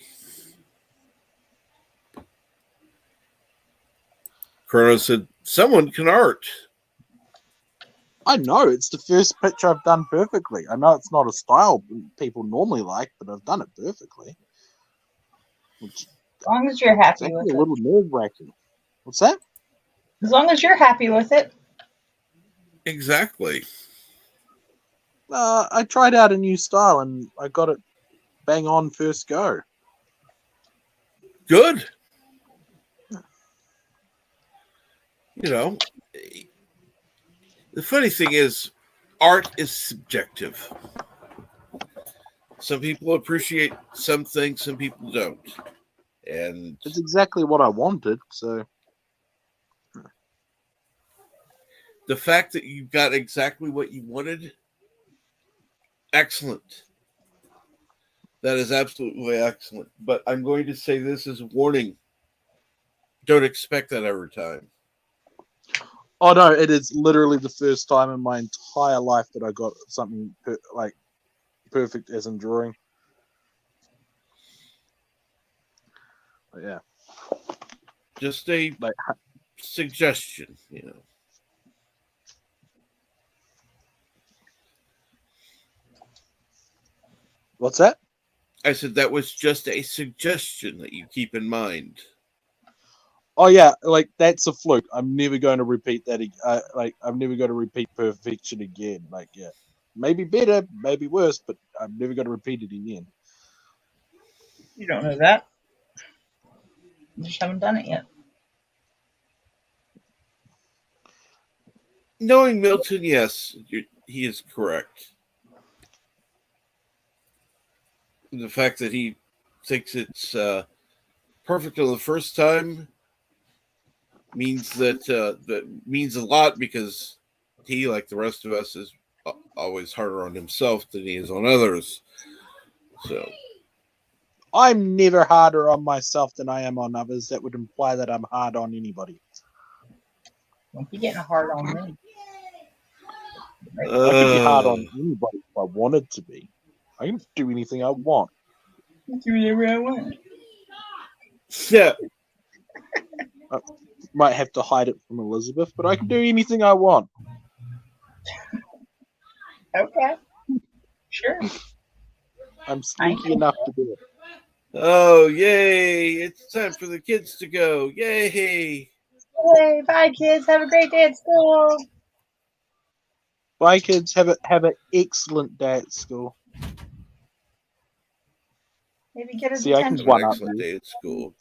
Chrono said, someone can art. I know, it's the first picture I've done perfectly. I know it's not a style people normally like, but I've done it perfectly. Which As long as you're is happy actually with a it. little nerve-wracking. What's that? As long as you're happy with it. Exactly. I tried out a new style and I got it bang on first go. Good. You know, the funny thing is, art is subjective. Some people appreciate some things, some people don't. And It's exactly what I wanted, so the fact that you got exactly what you wanted, excellent. That is absolutely excellent. But I'm going to say this as a warning. Don't expect that every time. oh no, it is literally the first time in my entire life that I got something like perfect as in drawing. But yeah, Just a like suggestion, what's that? I said that was just a suggestion that you keep in mind. Oh yeah, like that's a fluke. I'm never going to repeat that. Like I'm never going to repeat perfection again. Like yeah, maybe better, maybe worse, but I'm never going to repeat it again. You don't know that. You just haven't done it yet. Knowing Milton, yes, he is correct. The fact that he thinks it's perfect on the first time means that means a lot because he, like the rest of us, is always harder on himself than he is on others. So I'm never harder on myself than I am on others. That would imply that I'm hard on anybody. Don't be getting hard on me. I could be hard on anybody if I wanted to be. I can do anything I want. Do whatever I want. Yeah. Might have to hide it from Elizabeth, but I can do anything I want. Okay. Sure. I'm sneaky enough to do it. Oh, yay. It's time for the kids to go. Yay. Hey, bye kids. Have a great day at school. Bye, kids. Have an excellent day at school. Maybe get a See, I can Have detention. an one up excellent you. day at school.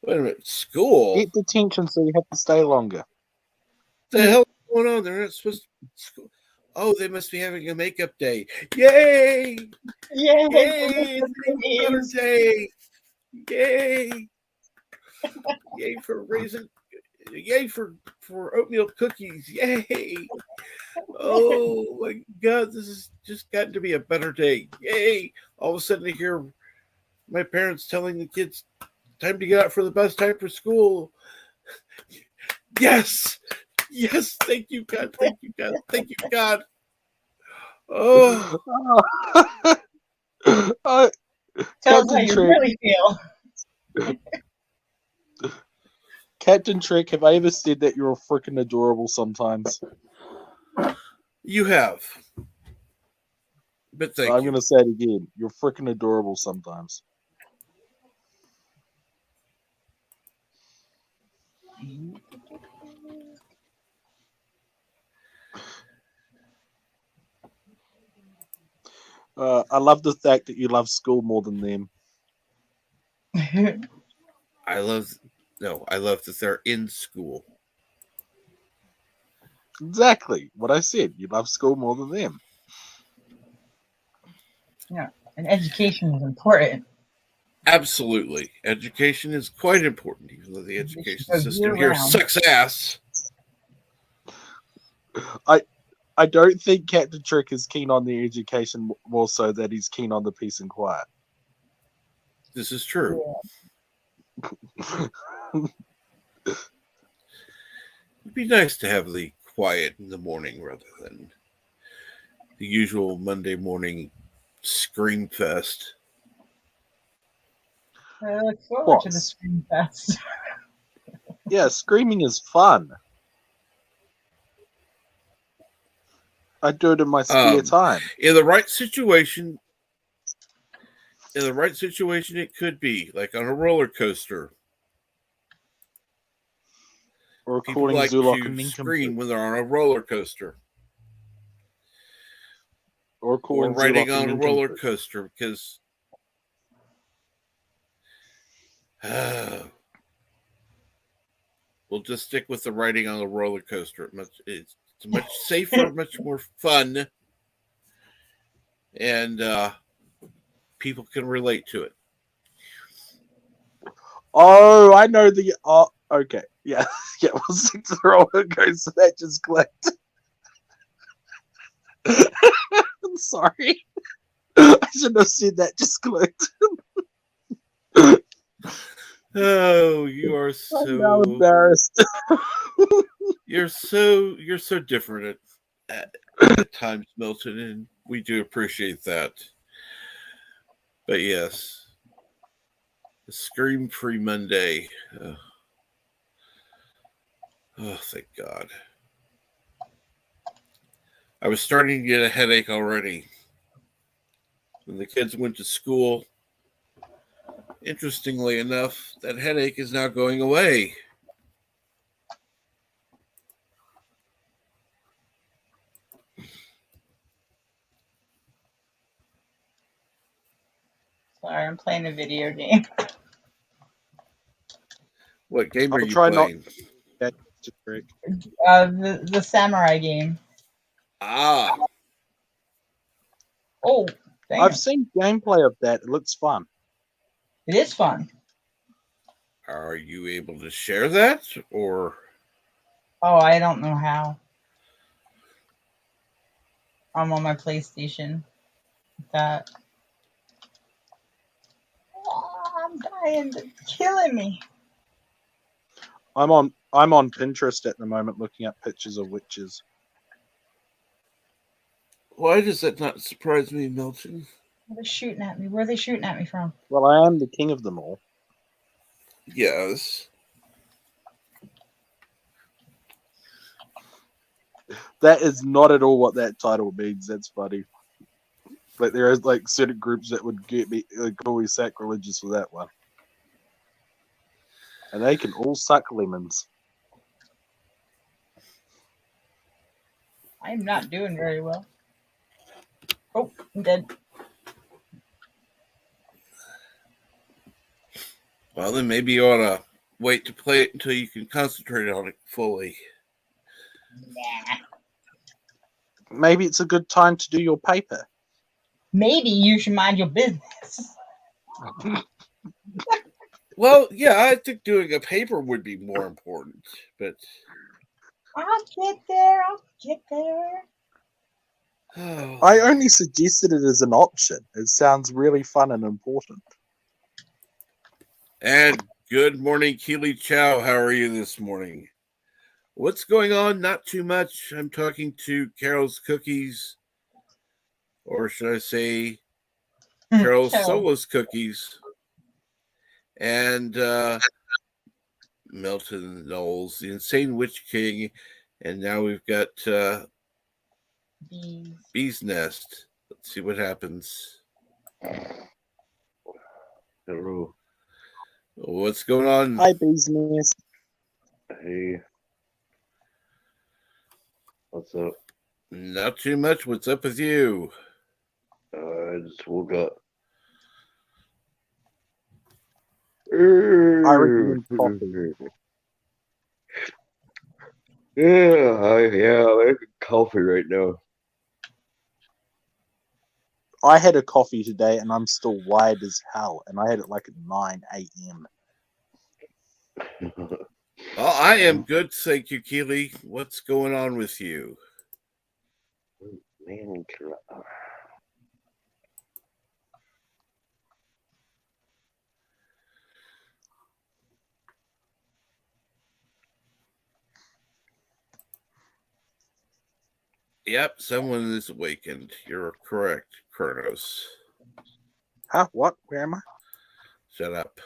Wait a minute. School? Get detention, so you have to stay longer. What the hell is going on? They're not supposed to be at school. Oh, they must be having a makeup day. Yay! Yay! Yay! It's a better day. Yay! Yay for raisin. Yay for oatmeal cookies. Yay! Oh my God, this has just gotten to be a better day. Yay! All of a sudden, I hear my parents telling the kids, "Time to get out for the bus. Time for school." Yes, yes. Thank you, God. Thank you, God. Thank you, God. Oh, Tell us how Captain you Trick. really feel. Captain Trick, have I ever said that you're freaking adorable sometimes? you have. But thank I'm you. going to say it again. You're freaking adorable sometimes. I love the fact that you love school more than them. I love that they're in school. Exactly what I said. You love school more than them. Yeah, and education is important. Absolutely. Education is quite important, even though the education go system here year-round. sucks ass. I don't think Captain Trick is keen on the education more so that he's keen on the peace and quiet. This is true. It'd be nice to have the quiet in the morning rather than the usual Monday morning scream fest. I look forward to the Boss. Scream Fest. Yeah, screaming is fun. I do it in my spare time. In the right situation, it could be like on a roller coaster. Or People calling like Zulok a to nincompoop. scream when they're on a roller coaster Or or calling riding Zulok a on a roller nincompoop. coaster because we'll just stick with the riding on the roller coaster. It's much safer, much more fun, and people can relate to it. Oh, I know the. Oh, okay. Yeah. Yeah, we'll stick to the roller coaster. That just clicked. I'm sorry. I shouldn't have said that. Just clicked. Oh, you are I'm now so embarrassed. you're so different at times, Milton, and we do appreciate that. But yes, the Scream Free Monday. Oh, thank God. I was starting to get a headache already when the kids went to school. Interestingly enough, that headache is now going away. Sorry, I'm playing a video game. What game are I'll you try not. playing? The samurai game. Ah, Oh, damn. I've seen gameplay of that. It looks fun. It is fun. are you able to share that? Or Oh, I don't know how. I'm on my PlayStation. That. Oh, I'm dying. They're killing me. I'm on Pinterest at the moment looking at pictures of witches. Why does that not surprise me, Milton? They're shooting at me. Where are they shooting at me from? Well, I am the king of them all. Yes. That is not at all what that title means. That's funny. Like there is like certain groups that would get me like always sacrilegious for that one, and they can all suck lemons. I'm not doing very well. Oh, I'm dead. Well, then maybe you ought to wait to play it until you can concentrate on it fully. Nah. Maybe it's a good time to do your paper. Maybe you should mind your business. Well, yeah, I think doing a paper would be more important, but I'll get there. I'll get there. I only suggested it as an option. It sounds really fun and important. And good morning, Keely Chow. How are you this morning? What's going on? Not too much. I'm talking to Carol's Cookies, or should I say Carol's Carol. Solace Cookies, and Milton Knowles, the Insane Witch King, and now we've got Bee's Nest. Let's see what happens. Hello. What's going on? Hi, business. Hey. What's up? Not too much. What's up with you? I just woke up. I recommend coffee. Yeah, I have coffee right now. I had a coffee today and I'm still wired as hell, and I had it like at 9 a.m. Well, I am good, thank you, Keely. What's going on with you? Man, Yep, someone is awakened. You're correct, Kronos. Huh? What? Where am I? Shut up.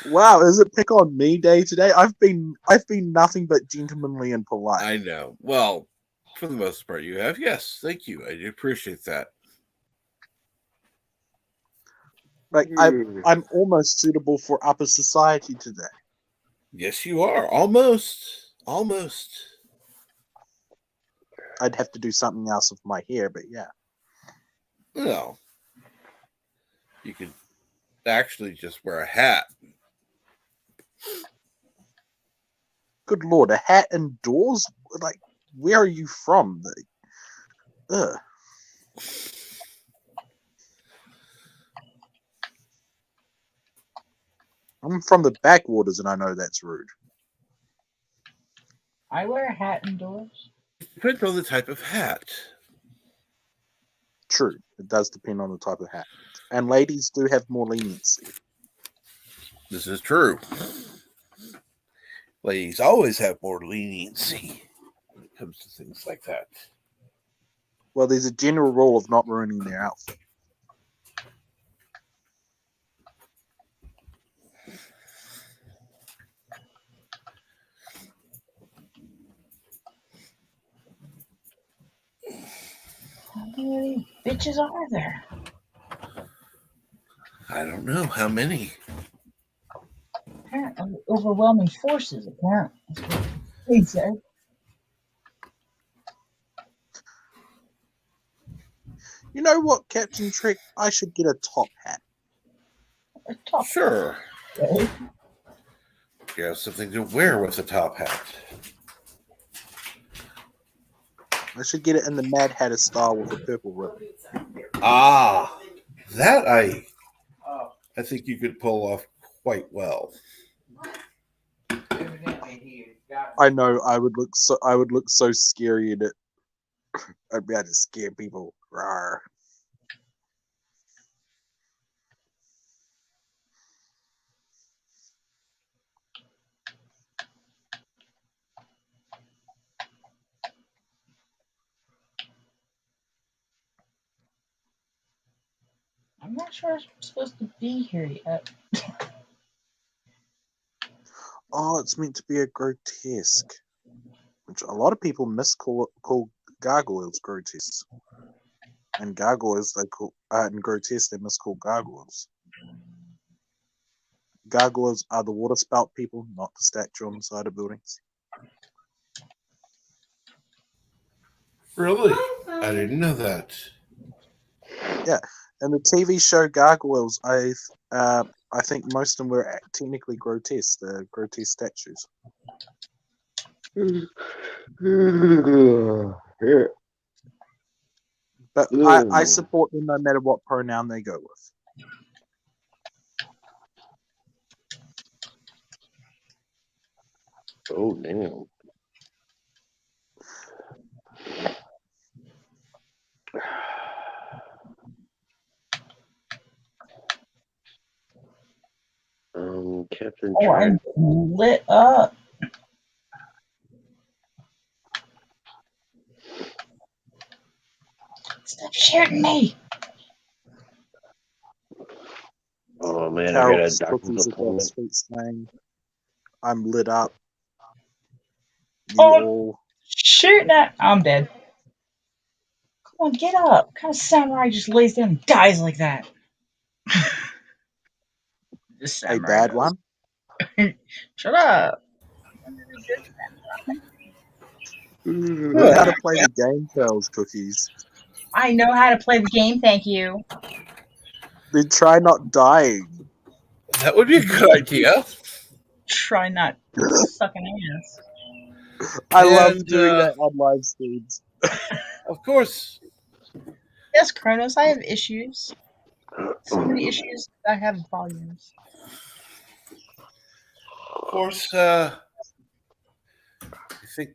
Wow, is it pick on me day today? I've been nothing but gentlemanly and polite. I know. Well, for the most part, you have. Yes, thank you. I do appreciate that. Like I'm almost suitable for upper society today. Yes, you are. Almost. Almost. I'd have to do something else with my hair, but yeah. No. You could actually just wear a hat. Good lord, a hat indoors? Like, where are you from? Ugh. I'm from the backwaters, and I know that's rude. I wear a hat indoors. It depends on the type of hat. True, it does depend on the type of hat. And ladies do have more leniency. This is true. Ladies always have more leniency when it comes to things like that. Well, there's a general rule of not ruining their outfit. How many bitches are there? I don't know how many. Apparently, overwhelming forces, apparently. That's what he said. You know what, Captain Trick? I should get a top hat. A top Sure. hat. You have something to wear with a top hat. I should get it in the Mad Hatter style with a purple ribbon. Ah, that I think you could pull off quite well. I know I would look so scary in it. I'd be able to scare people. Rawr. I'm not sure I'm supposed to be here yet. Oh, it's meant to be a grotesque, which a lot of people call gargoyles grotesque, and gargoyles they call and grotesque they miscall gargoyles. Gargoyles are the water spout people, not the statue on the side of buildings. Really? I didn't know that. Yeah, and the TV show Gargoyles, I think most of them were technically grotesque. They're grotesque statues. Here. But I support them no matter what pronoun they go with. Oh, damn. Captain Oh, Track. I'm lit up. Stop shooting me. Oh, man, I got a Carol's doctor's cookies have got appointment. sweet saying, I'm lit up. You Oh, all. shooting at. I'm dead. Come on, get up. What kind of samurai just lays down and dies like that? This A samurai bad does. one? Shut up. You know how to play the game, Carol's cookies. I know how to play the game, thank you. Then try not dying. That would be a good idea. Try not sucking ass. I love And, doing that on live streams. Of course. Yes, Kronos, I have issues. So many issues that I have volumes. Of course, I think.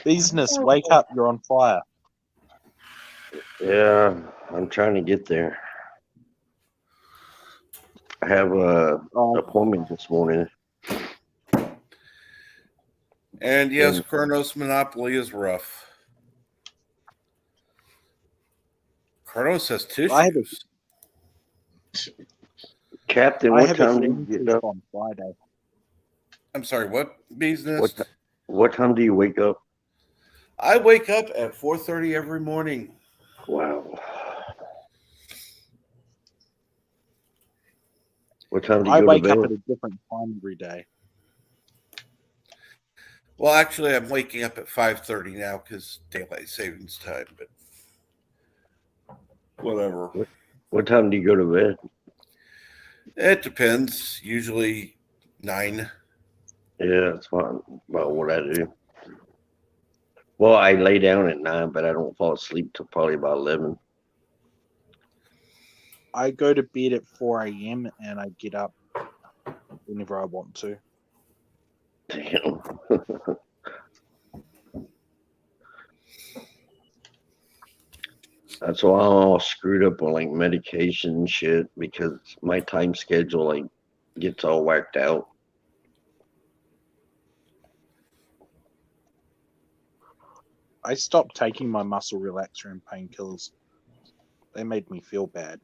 Business, wake up, you're on fire. Yeah, I'm trying to get there. I have a appointment this morning. And yes, Kronos Monopoly is rough. Kronos has tissues. Captain, what time do you get up? On Friday. I'm sorry, what? Business? What time do you wake up? I wake up at 4:30 every morning. Wow. What time do you I go wake to bed? up at a different time every day. Well, actually, I'm waking up at 5:30 now because daylight savings time. But whatever. What time do you go to bed? It depends. Usually 9. Yeah, that's about what I do. Well, I lay down at 9, but I don't fall asleep till probably about 11. I go to bed at 4 a.m. and I get up whenever I want to. Damn. That's why I'm all screwed up on like medication and shit because my time schedule like gets all whacked out. I stopped taking my muscle relaxer and painkillers. They made me feel bad.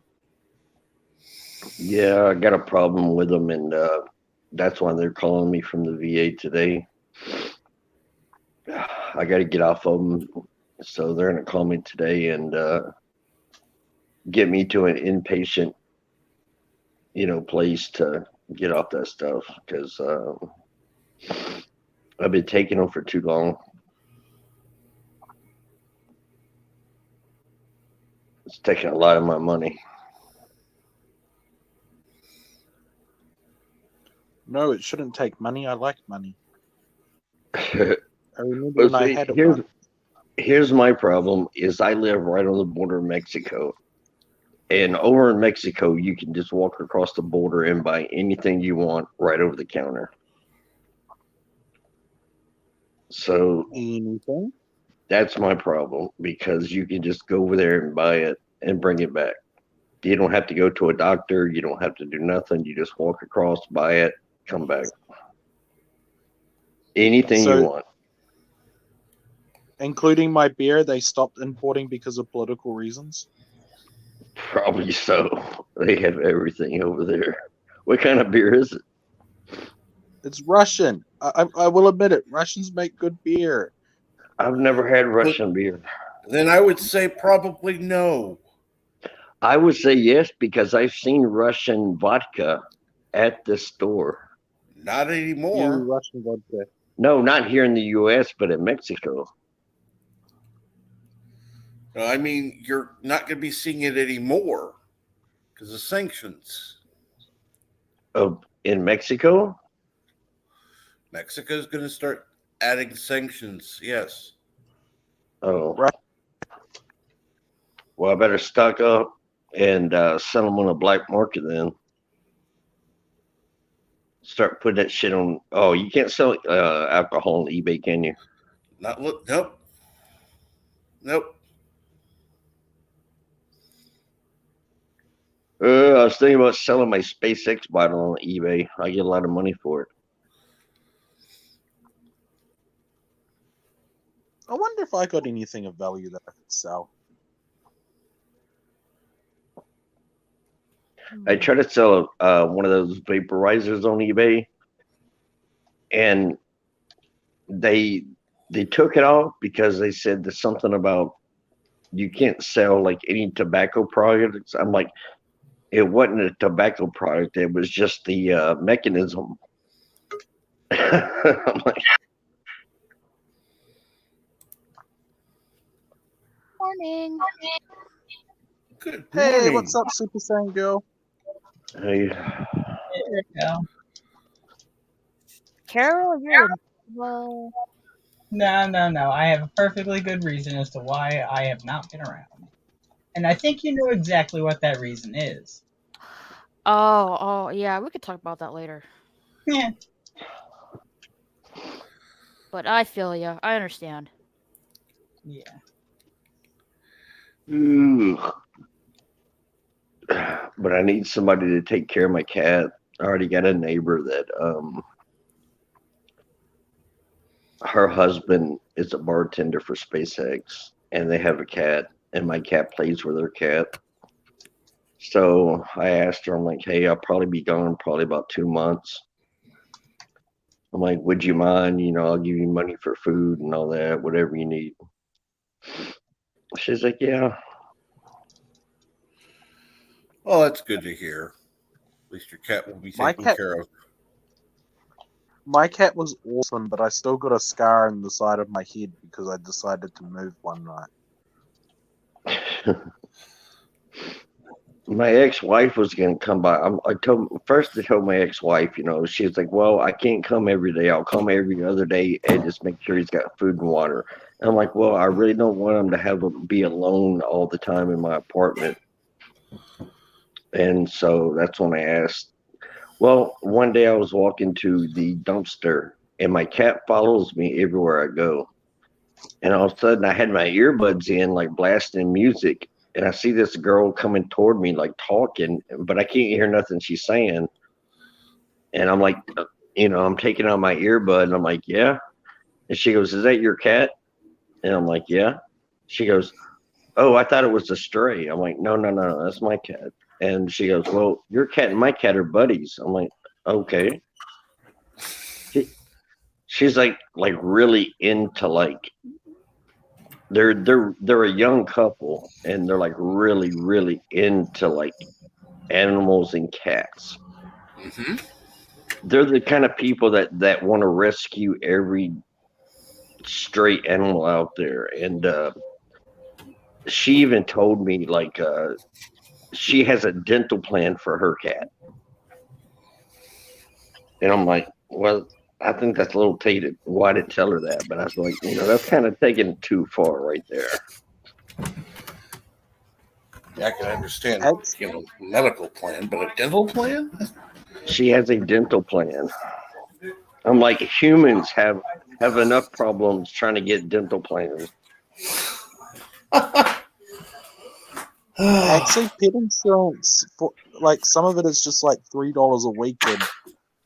Yeah, I got a problem with them, and that's why they're calling me from the VA today. I got to get off of them, so they're going to call me today and get me to an inpatient, place to get off that stuff because I've been taking them for too long. It's taking a lot of my money. No, it shouldn't take money. I like money. I remember But when I see, had it. here's my problem is I live right on the border of Mexico. And over in Mexico, you can just walk across the border and buy anything you want right over the counter. So Anything? that's my problem because you can just go over there and buy it and bring it back. You don't have to go to a doctor. You don't have to do nothing. You just walk across, buy it, come back. Anything you want. including my beer, they stopped importing because of political reasons. Probably so. They have everything over there. What kind of beer is it? It's Russian. I will admit it. Russians make good beer. I've never had Russian beer. Then I would say probably no. I would say yes because I've seen Russian vodka at the store. Not You anymore. Russian vodka. No, not here in the U.S., but in Mexico. I mean, you're not going to be seeing it anymore because of sanctions. Oh, in Mexico? Mexico's going to start adding sanctions. Yes. Oh. Right. Well, I better stock up and sell them on the black market then. Start putting that shit on. Oh, you can't sell alcohol on eBay, can you? Not look. Nope. Nope. I was thinking about selling my SpaceX bottle on eBay. I get a lot of money for it. I wonder if I got anything of value that I could sell. I tried to sell one of those vaporizers on eBay, and they took it off because they said there's something about you can't sell like any tobacco products. I'm like, it wasn't a tobacco product; it was just the mechanism. I'm like, Morning. Good Hey, morning. what's up, Super Saiyan Girl? hey, There you go. Carol, you're in trouble. No. I have a perfectly good reason as to why I have not been around. And I think you know exactly what that reason is. Oh, yeah, we could talk about that later. Yeah. But I feel ya. I understand. Yeah. ooh. But I need somebody to take care of my cat. I already got a neighbor that her husband is a bartender for SpaceX, and they have a cat, and my cat plays with her cat. So I asked her, I'm like, hey, I'll probably be gone probably about 2 months. I'm like, would you mind? You know, I'll give you money for food and all that, whatever you need. She's like, yeah. Well, that's good to hear. At least your cat will be My taken cat- care of. My cat was awesome, but I still got a scar in the side of my head because I decided to move one night. My ex-wife was gonna come by. I told my ex-wife, you know, she was like, "Well, I can't come every day. I'll come every other day and just make sure he's got food and water." And I'm like, "Well, I really don't want him to have to be alone all the time in my apartment." And so that's when I asked. Well, one day I was walking to the dumpster, and my cat follows me everywhere I go. And all of a sudden, I had my earbuds in, like blasting music, and I see this girl coming toward me, like talking, but I can't hear nothing she's saying. And I'm like, I'm taking out my earbud, and I'm like, yeah. And she goes, "Is that your cat?" And I'm like, yeah. She goes, "Oh, I thought it was a stray." I'm like, no, that's my cat. And she goes, "Well, your cat and my cat are buddies." I'm like, okay. She's like really into like they're a young couple, and they're like really into like animals and cats. Mm-hmm. They're the kind of people that want to rescue every stray animal out there. And she even told me like she has a dental plan for her cat. And I'm like, well, I think that's a little tainted. Why didn't tell her that? But I was like, that's kind of taking it too far right there. Yeah, I can understand, That's- medical plan, but a dental plan? She has a dental plan. I'm like, humans have enough problems trying to get dental plans. Actually, pet insurance, for like some of it is just like $3 a week, and it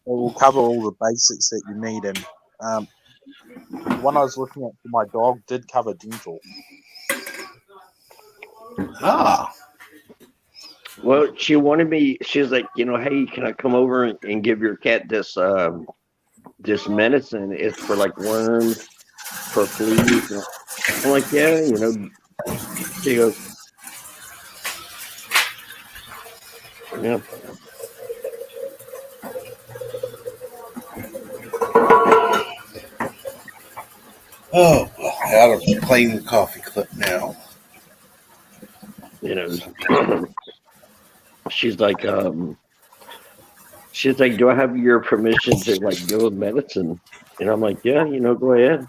will cover all the basics that you need. And The one I was looking at for my dog did cover dental. Ah, Well, she wanted me. She's like, hey, can I come over and give your cat this medicine? It's for like worms, for fleas. I'm like, yeah. She goes, yeah. oh, I ought to claim the coffee clip now. You know, she's like, do I have your permission to like give him medicine? And I'm like, yeah, go ahead.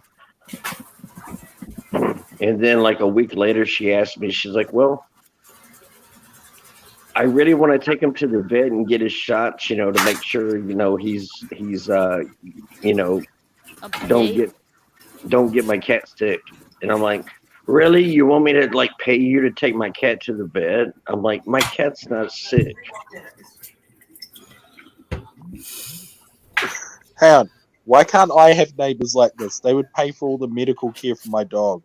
And then like a week later, she asked me, she's like, well, I really want to take him to the vet and get his shots, to make sure, he's Up to don't date. get my cat sick. And I'm like, really? You want me to like pay you to take my cat to the vet? I'm like, my cat's not sick. Hang on. Why can't I have neighbors like this? They would pay for all the medical care for my dog.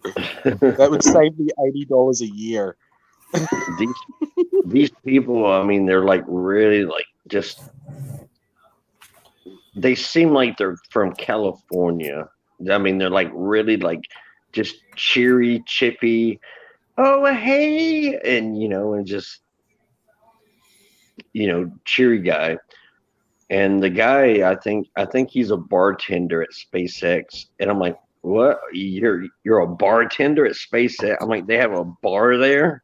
That would save me $80 a year. these people, I mean, they're like really like just they seem like they're from California. I mean, they're like really like just cheery, chippy. Oh, hey, and just cheery guy. And the guy, I think he's a bartender at SpaceX. And I'm like, what? You're a bartender at SpaceX? I'm like, they have a bar there?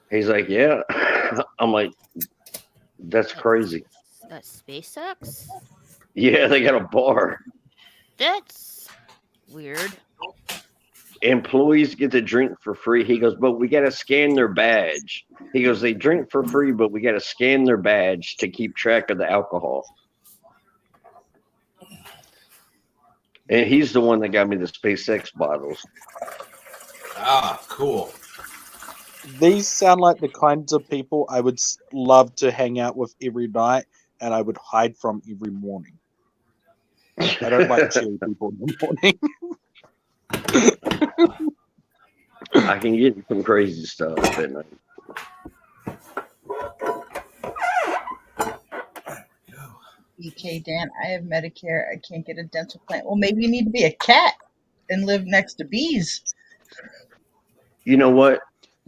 He's like, yeah. I'm like, that's crazy. SpaceX? Yeah, they got a bar. That's weird. Employees get to drink for free. He goes, but we got to scan their badge. He goes, they drink for free, but we got to scan their badge to keep track of the alcohol. And he's the one that got me the SpaceX bottles. Ah, cool. These sound like the kinds of people I would love to hang out with every night, and I would hide from every morning. I don't like cheery people in the morning. I can get some crazy stuff at night. BK Dan, I have Medicare. I can't get a dental plan. Well, maybe you need to be a cat and live next to bees. You know what?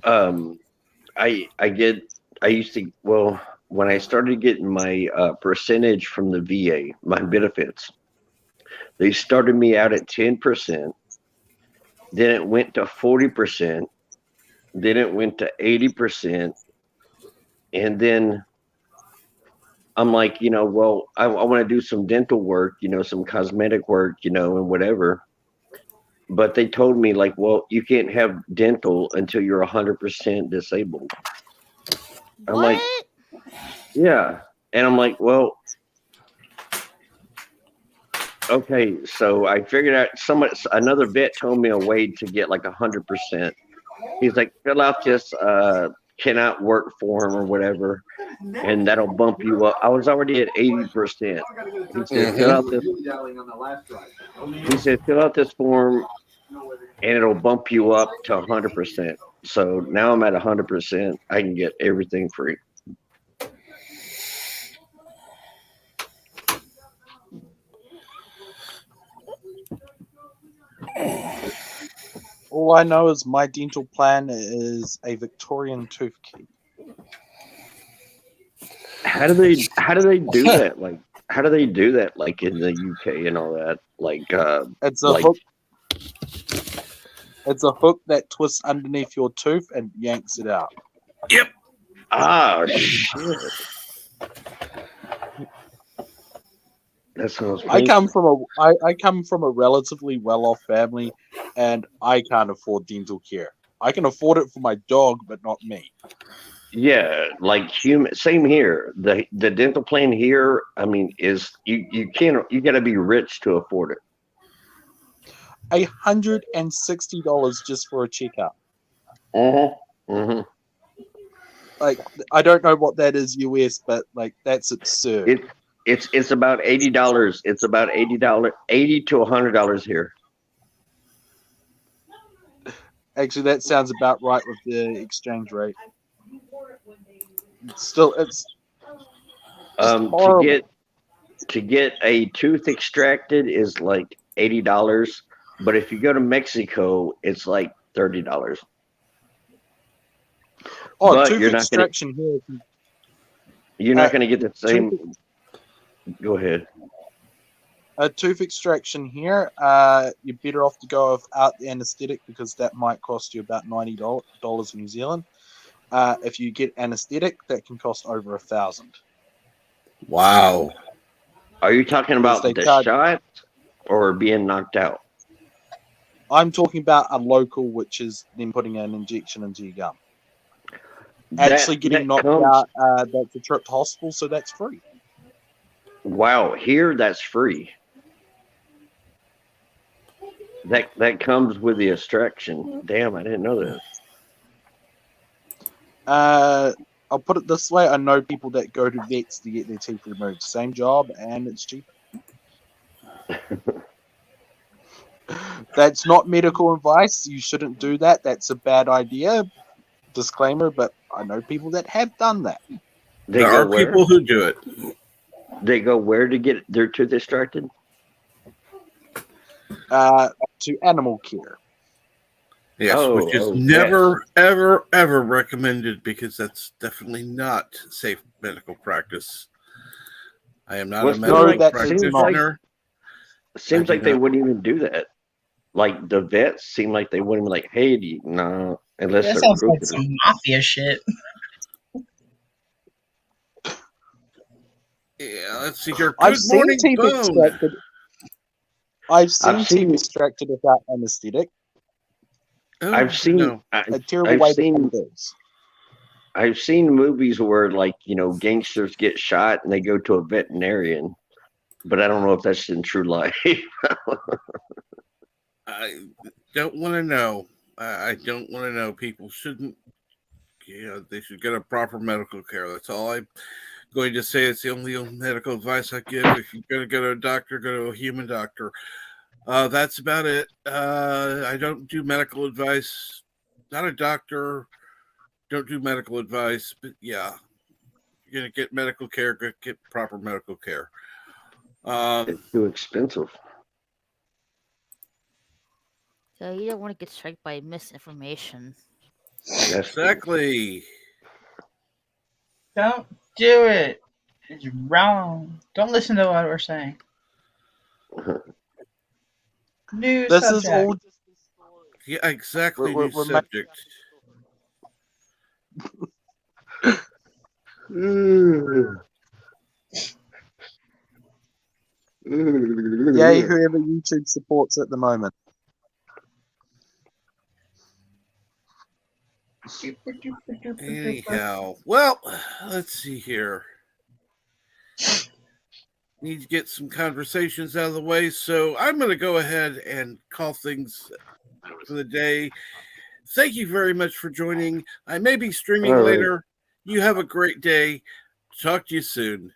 I used to, well, when I started getting my percentage from the VA, my benefits, they started me out at 10%. Then it went to 40%. Then it went to 80%. And then I'm like, well, I want to do some dental work, some cosmetic work, and whatever. But they told me, like, well, you can't have dental until you're 100% disabled. I'm What? like, yeah. And I'm like, well, okay. So I figured out another vet told me a way to get like 100%. He's like, fill out this cannot work form or whatever, and that'll bump you up. I was already at 80%. He said, fill out this. He said, fill out this form, and it'll bump you up to 100%. So now I'm at 100%. I can get everything free. All I know is my dental plan is a Victorian tooth key. How do they do that? Like, how do they do that? Like in the UK and all that? Like, It's a hook. It's a hook that twists underneath your tooth and yanks it out. Yep. Ah, shit. That sounds I come from a relatively well-off family, and I can't afford dental care. I can afford it for my dog, but not me. Yeah, like same here. The dental plan here, I mean, is you got to be rich to afford it. $160 just for a checkup. Mm-hmm. Like, I don't know what that is US, but like that's absurd. It's about $80. It's about $80, $80 to $100 here. Actually, that sounds about right with the exchange rate. Still, it's just To horrible. get a tooth extracted is like $80, but if you go to Mexico, it's like $30. Oh, But tooth extraction here. you're not gonna get the same. Tooth, Go ahead. a tooth extraction here. You're better off to go without the anesthetic because that might cost you about $90 in New Zealand. If you get anesthetic, that can cost over $1,000. Wow. Are you talking Because about they the charge. shot or being knocked out? I'm talking about a local, which is them putting an injection into your gum. Actually getting knocked out, that's a trip to hospital, so that's free. Wow, here that's free. That comes with the extraction. Damn, I didn't know that. I'll put it this way: I know people that go to vets to get their teeth removed. Same job, and it's cheaper. That's not medical advice. You shouldn't do that. That's a bad idea. Disclaimer, but I know people that have done that. They There go are where? people who do it. They go where to get their tooth extracted? To animal care. Yes, which is yes. never, ever, ever recommended because that's definitely not safe medical practice. I am not Well, a it medical that is not. practitioner. Seems do like they not- wouldn't even do that. Like the vets seem like they wouldn't be like, hey, no, unless That they're sounds like crooked. some mafia shit. Yeah, let's see here. I've Good seen morning, teeth Bone. extracted. I've seen I've teeth seen- extracted without anesthetic. Oh, I've seen no. A terrible I've way to seen pay bills. I've seen movies where like, gangsters get shot and they go to a veterinarian, but I don't know if that's in true life. I don't want to know. I don't want to know. People shouldn't. They should get a proper medical care. That's all I'm going to say. It's the only medical advice I give. If you're going to go to a doctor, go to a human doctor. That's about it. I don't do medical advice. Not a doctor. Don't do medical advice. But yeah, you're going to get medical care. Get proper medical care. It's too expensive. So you don't want to get struck by misinformation. That's Exactly. Don't do it. It's wrong. Don't listen to what we're saying. New This subject. is all just a story. Yeah, exactly. We're New making subject. Yay, whoever YouTube supports at the moment. Anyhow, well, let's see here. Need to get some conversations out of the way, so I'm going to go ahead and call things for the day. Thank you very much for joining. I may be streaming All right. later. You have a great day. Talk to you soon.